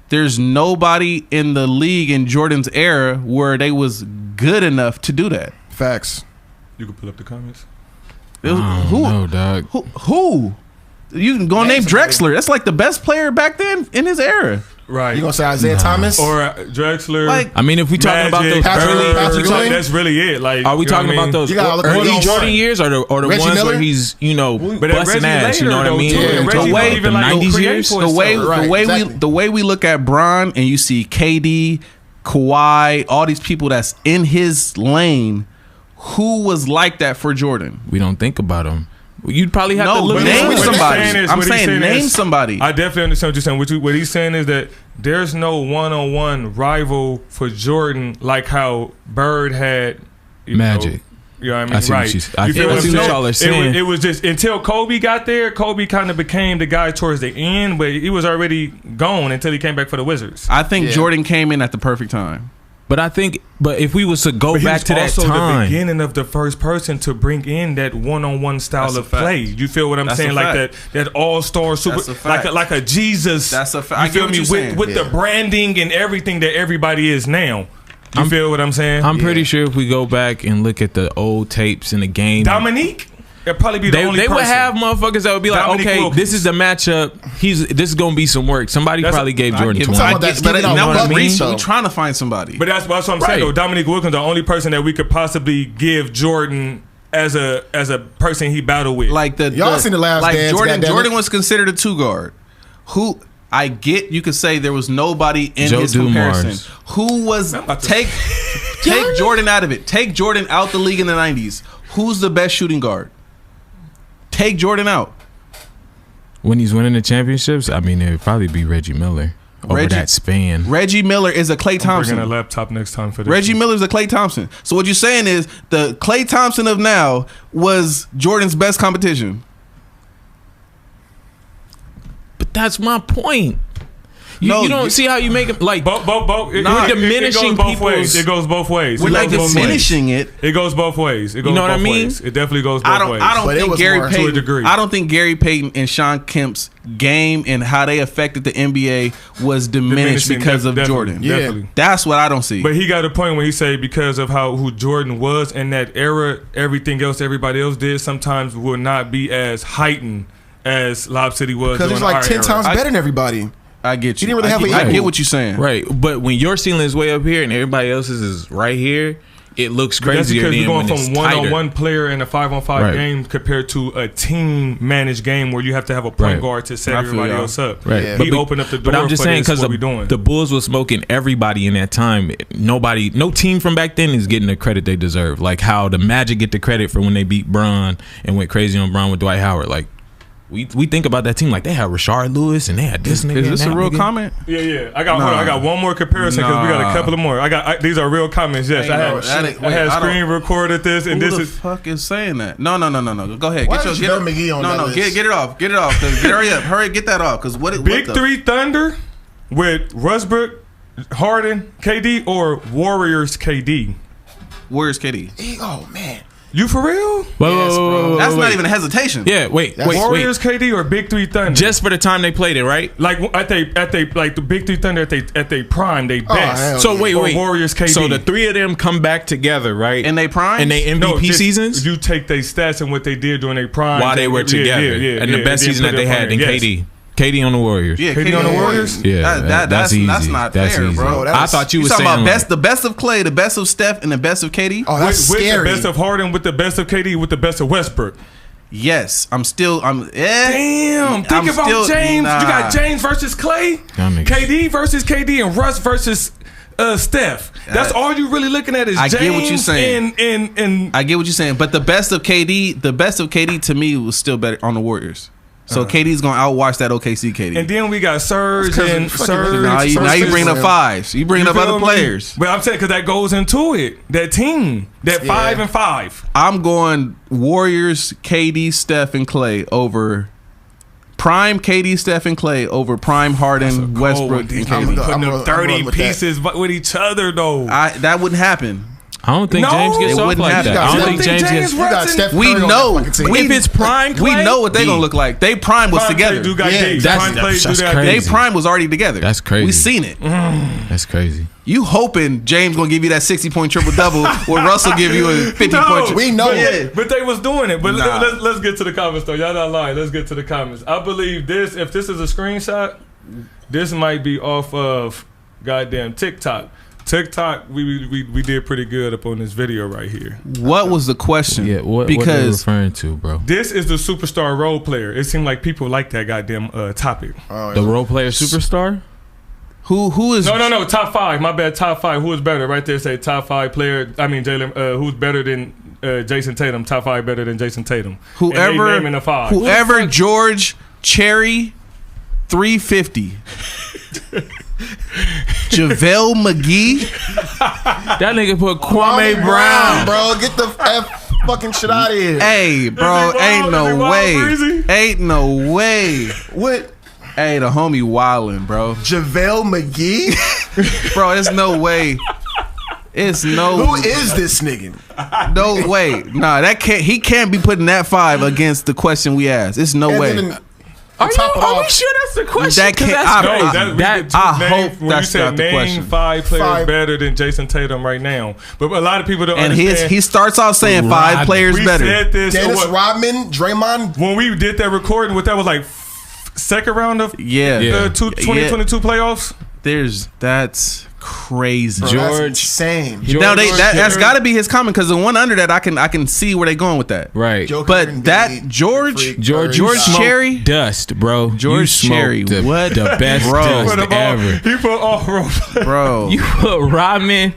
There's nobody in the league in Jordan's era where they was good enough to do that. Facts. You can pull up the comments. It was- I don't who? know, dog. Who? You can go name Drexler. That's like the best player back then in his era. Right. You gonna say Isaiah Thomas? or Drexler. Like, I mean, if we talking about those Patrick- early, Patrick Ewing? that's really it. Like, are we you know talking what I about mean? those You gotta look early one-on-one. Jordan years or the Reggie ones Miller? where he's But that busting Reggie ass? You know what I later, mean? though, too. Yeah, Reggie the don't even, like, 90s create years? for the way himself. Right, the way exactly. the way we look at Bron and you see KD, Kawhi, all these people that's in his lane, who was like that for Jordan? We don't think about them. You'd probably have to No, look but at name what he's somebody. saying is- I'm what he's saying name is- somebody. I definitely understand what you're saying. What he's saying is that there's no one-on-one rival for Jordan like how Bird had Magic. You know what I mean? I see what Right. you- I feel see what I'm what saying? y'all are saying. It was just until Kobe got there, Kobe kind of became the guy towards the end, but he was already gone until he came back for the Wizards. I think Yeah. Jordan came in at the perfect time. But if we was to go But he back was to that also the time, beginning of the first person to bring in that one-on-one style That's a of fact. play. You feel what I'm That's saying? a Like fact. that all-star super, That's a fact. like a Jesus. That's a fact. You I get feel what me? you're saying. With the Yeah. branding and everything that everybody is now. You feel what I'm saying? I'm pretty sure if we go back and look at the old tapes in the game, Dominique, it'd probably be the only they person. would have motherfuckers that would be like, Dominique okay, Wilkins. this is the matchup. This is gonna be some work. Somebody That's probably gave Jordan give 20. him that- give it out now one we reach, though. we trying to find somebody. But that's what I'm saying Right. though. Dominique Wilkins, the only person that we could possibly give Jordan as a person he battled with. Like Y'all seen The Last like Dance, Jordan. goddammit. Jordan was considered a two guard. Who I get, you could say there was nobody in Joe his Dumars. comparison. Who was about to- take Jordan out of it? Take Jordan out the league in the '90s. Who's the best shooting guard? Take Jordan out. When he's winning the championships, I mean, it would probably be Reggie Miller over Reggie- that span. Reggie Miller is a Klay I'm bringing a Thompson. laptop next time for this. Reggie Miller's a Klay Thompson. So what you're saying is the Klay Thompson of now was Jordan's best competition. But that's my point. You, No, you don't you- see how you make him like. Both. We're diminishing it goes both ways. people's- It goes both ways. We're It like goes both ways. diminishing it. It goes both ways. It goes know what I both mean? ways. It definitely goes both I don't. ways. I don't But it think was Gary more to a Payton. degree. I don't think Gary Payton and Sean Kemp's game and how they affected the NBA was diminished Diminishing, because of definitely, Jordan. Yeah. Definitely. That's what I don't see. But he got a point when he say because of who Jordan was in that era, everything else everybody else did sometimes will not be as heightened as Lob City was. Because during he's like our 10 era. times better than everybody. I get you. He didn't really have I an get, I equal. get what you're saying. Right, but when your ceiling is way up here and everybody else's is right here, it looks But that's crazier because you're than going when it's from tighter. one-on-one player in a 5-on-5 Right. game compared to a team-managed game where you have to have a point Right. guard to set I feel everybody y'all. else up. Right. Yeah. He But- opened up the door But I'm just for saying this, because what we doing. the Bulls was smoking everybody in that time. No team from back then is getting the credit they deserve. Like how the Magic get the credit for when they beat Bron and went crazy on Bron with Dwight Howard. Like we think about that team like they had Rashard Lewis and they had this nigga. Is this and a that real nigga. comment? Yeah. I got Nah. hold on, I got one more comparison because we got a Nah. couple of more. These are real comments. Yes, Ain't no- that ain't- I had wait, I don't- screen recorded this, and Who this the is fuck is saying that? No. Go ahead. Why Get is your JaVale McGee on that No, list? get it off. Get it off. Hurry up. Hurry, get that off. Because what Big the, 3 Thunder with Westbrook, Harden, KD, or Warriors KD. Where's KD? Oh man. You for real? Whoa. That's not even a hesitation. Yeah, wait. Warriors KD or Big 3 Thunder? Just for the time they played it, right? like at they like the Big 3 Thunder at they prime, they best. hell So wait. Or Warriors KD. So the three of them come back together, right? In they prime? And they MVP just- seasons You take their stats and what they did during their prime while they were together. And the best season that they had in KD. KD on the Warriors. Yeah, KD on the Warriors. Yeah, that's easy. That's not That's fair, easy. bro. That I was- thought you You were talking saying about like, the best of Clay, the best of Steph, and the best of KD? Oh, that's with scary. the best of Harden, with the best of KD, with the best of Westbrook. Yes, I'm. Damn, think about James. You got James versus Clay, Y'all niggas. KD versus KD, and Russ versus Steph. That's all you really looking at is I James get what you're saying. And I get what you're saying, but the best of KD to me was still better on the Warriors. So KD's gonna outwatch that OKC KD. and then we got Serge and Serge. now you bring up fives. You bring up other players. But I'm saying because that goes into it. That team, that 5 and 5. I'm going Warriors, KD, Steph, and Clay over prime KD, Steph, and Clay over prime Harden, Westbrook, and I'm KD. gonna- Putting I'm up rolling 30 with that. pieces with each other though. That wouldn't happen. I don't think No, James gets it off wouldn't like happen. that. I You don't don't think think James James gets. You got Brunson? Steph We Curry on know. that fucking team. If it's prime We Clay, know what they're gonna look like. They prime was Prime together. Clay do got Yeah, days. that's- Prime Clay do that's got crazy. They days. prime was already together. That's crazy. We seen it. That's crazy. You hoping James gonna give you that 60-point triple double, or Russell give you a 50-point. We know but, it. but they was doing it. But Nah. let's get to the comments though. Y'all not lying. Let's get to the comments. I believe this. If this is a screenshot, this might be off of goddamn TikTok. TikTok, we did pretty good up on this video right here. What was the question? Yeah, what are you referring to, bro? This is the superstar role player. It seemed like people like that goddamn topic. The role player superstar? who is No. Top 5. My bad. Top 5. Who is better? Right there. Say top 5 player. I mean Jalen. Who's better than Jason Tatum? Top 5 better than Jason Tatum. And they naming the 5. whoever George Cherry 350. JaVale McGee. That nigga put Kwame Brown. bro. Get the F fucking shit out of here. Hey, bro, Is he ain't wild? no Is he wild, way. Breezy? Ain't no way. What? Hey, the homie wildin', bro. JaVale McGee? Bro, there's no way. It's no. Who is this nigga? No way. Nah, that can't. He can't be putting that 5 against the question we asked. It's no And way. then Are top it we off, sure that's the question? That 'Cause can't- that's I- crazy. No, That- I hope when that's you said not the name question. 5 players Five. better than Jason Tatum right now, but a lot of people don't And understand. he starts off saying 5 Rodman. players we better. said this Dennis what, Rodman, Draymond. when we did that recording. What that was like second round of Yeah. the 2022 playoffs. That's crazy. Bro, George- that's insane. Now that's George- got to be his comment because the one under that I can see where they going with that. Right. Joker But and that Biggie, George- Freak, George Curry. George Cherry? dust, bro. George You smoked Cherry, the, what? the best Bro. dust Put them all- ever. He put all role players. Bro. You put Rodman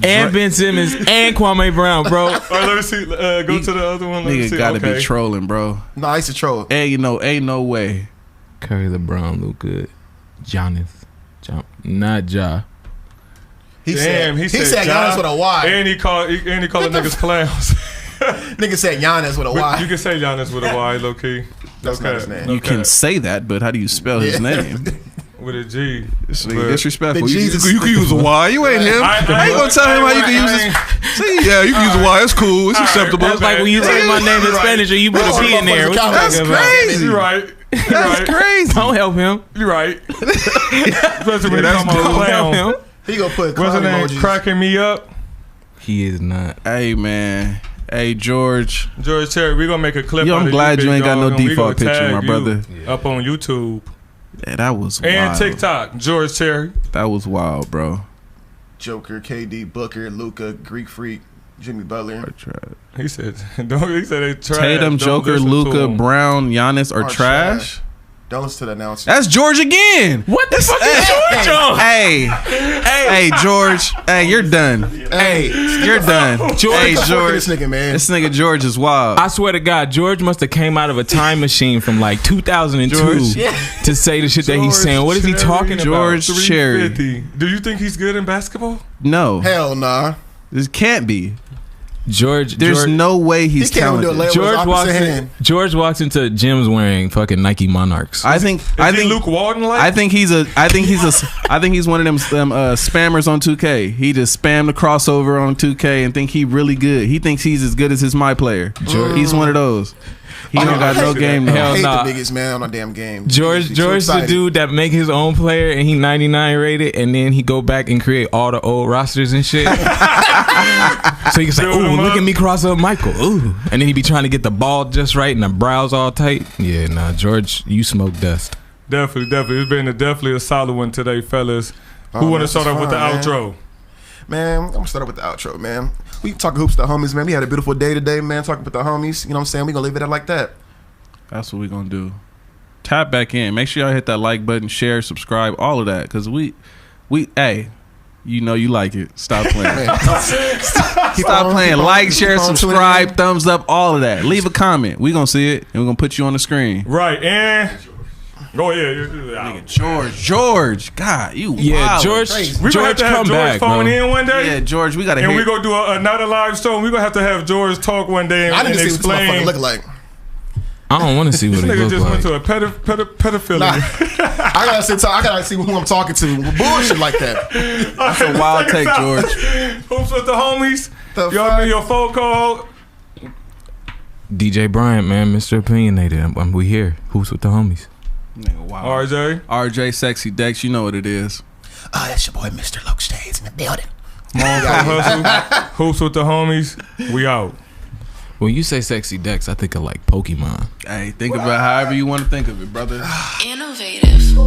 and Ben Simmons and Kwame Brown, bro. All right, let me see. Go to the other one. Let me Nigga see. gotta Okay. be trolling, bro. No, I used to troll. Hey, ain't no way. Curry LeBron look good. Not Ja. He Damn, said Ja, Giannis with a Y. And he called the niggas clowns. Nigga said Giannis with a But Y. you can say Giannis with a Y, low key. That's not his name. You can say that, but how do you spell his name? with a G. This nigga But- disrespectful. The You, Jesus you can use a Y. You ain't him. I ain't gonna tell him how you can use this. See, yeah, you can use a Y. It's cool. It's acceptable. That's like when you say my name in Spanish and you put a P in there. What you That's talking about? crazy. You're right. That's crazy. Don't help him. You're right. Especially when that's you come on Don't help clown. him. He gonna put What's clown her name? emojis. Cracking me up. He is not. Hey, man. Hey, George. George Terry, we're gonna make a clip. Yo, I'm out of glad you big ain't got no dog, and we default gonna picture, tag my you brother. Up on YouTube Yeah, that was and wild. TikTok. George Terry. That was wild, bro. Joker, KD, Booker, Luka, Greek Freak, Jimmy Butler. He said they trash. Tatum, Don't Joker, listen to Luka, him. Brown, Giannis are trash. Don't listen to that announcement. That's George again. What the fuck is George on? Hey, George. Hey, you're done. Hey, You're done. George, Hey, George. George. This nigga, man. This nigga George is wild. I swear to God, George must have came out of a time machine from like 2002 George, to say the shit that he's saying. What is he talking George about? Cherry. 350. Do you think he's good in basketball? No, Hell nah. this can't be. George, There's no way he's He can't even do a talented. layup. George walks into gyms wearing fucking Nike Monarchs. I think Luke Walton like? I think he's one of them spammers on 2K. He just spammed the crossover on 2K and think he really good. He thinks he's as good as his my player. He's one of those. He don't got no game. I Hell hate nah. the biggest man on a damn game. George, He's too the excited. dude that make his own player and he 99 rated, and then he go back and create all the old rosters and shit. So he can say, Build "Ooh, him look up. at me cross up Michael." Ooh, and then he be trying to get the ball just right and the brows all tight. Yeah, nah, George, you smoke dust. Definitely. It's been definitely a solid one today, fellas. Oh, Who want to this start is off with the fun, man. outro? Man, I'm gonna start off with the outro, man. We talking hoops with the homies, man. We had a beautiful day today, man. Talking with the homies. You know what I'm saying? We gonna leave it at like that. That's what we gonna do. Tap back in. Make sure y'all hit that like button, share, subscribe, all of that. Cause we, hey, you know you like it. Stop playing. Stop playing. Like, share, subscribe, thumbs up, all of that. Leave a comment. We gonna see it and we're gonna put you on the screen. Right, and go ahead. George, God, you Yeah, wild. George, We gonna have to have come George back, phone bro. in one day. Yeah, George, we gotta And hear. we gonna do another live show. And we gonna have to have George talk one day I and need to see what this motherfucker explain. look like. I don't want to see what This he nigga look just like. went to a pedophilia. Nah, I gotta see who I'm talking to. Bullshit like that. That's a wild take, George. Hoops with the homies. The Y'all fuck? be your phone call. DJ Bryant, man, Mr. Opinionated. We here. Who's with the homies? Nigga, wow. RJ. RJ, Sexy Dex, you know what it is. That's your boy, Mr. Luke Shades in the building. Come on, hustle. Hoops with the homies. We out. When you say sexy Dex, I think of like Pokemon. Hey, think about however you want to think of it, brother. Innovative.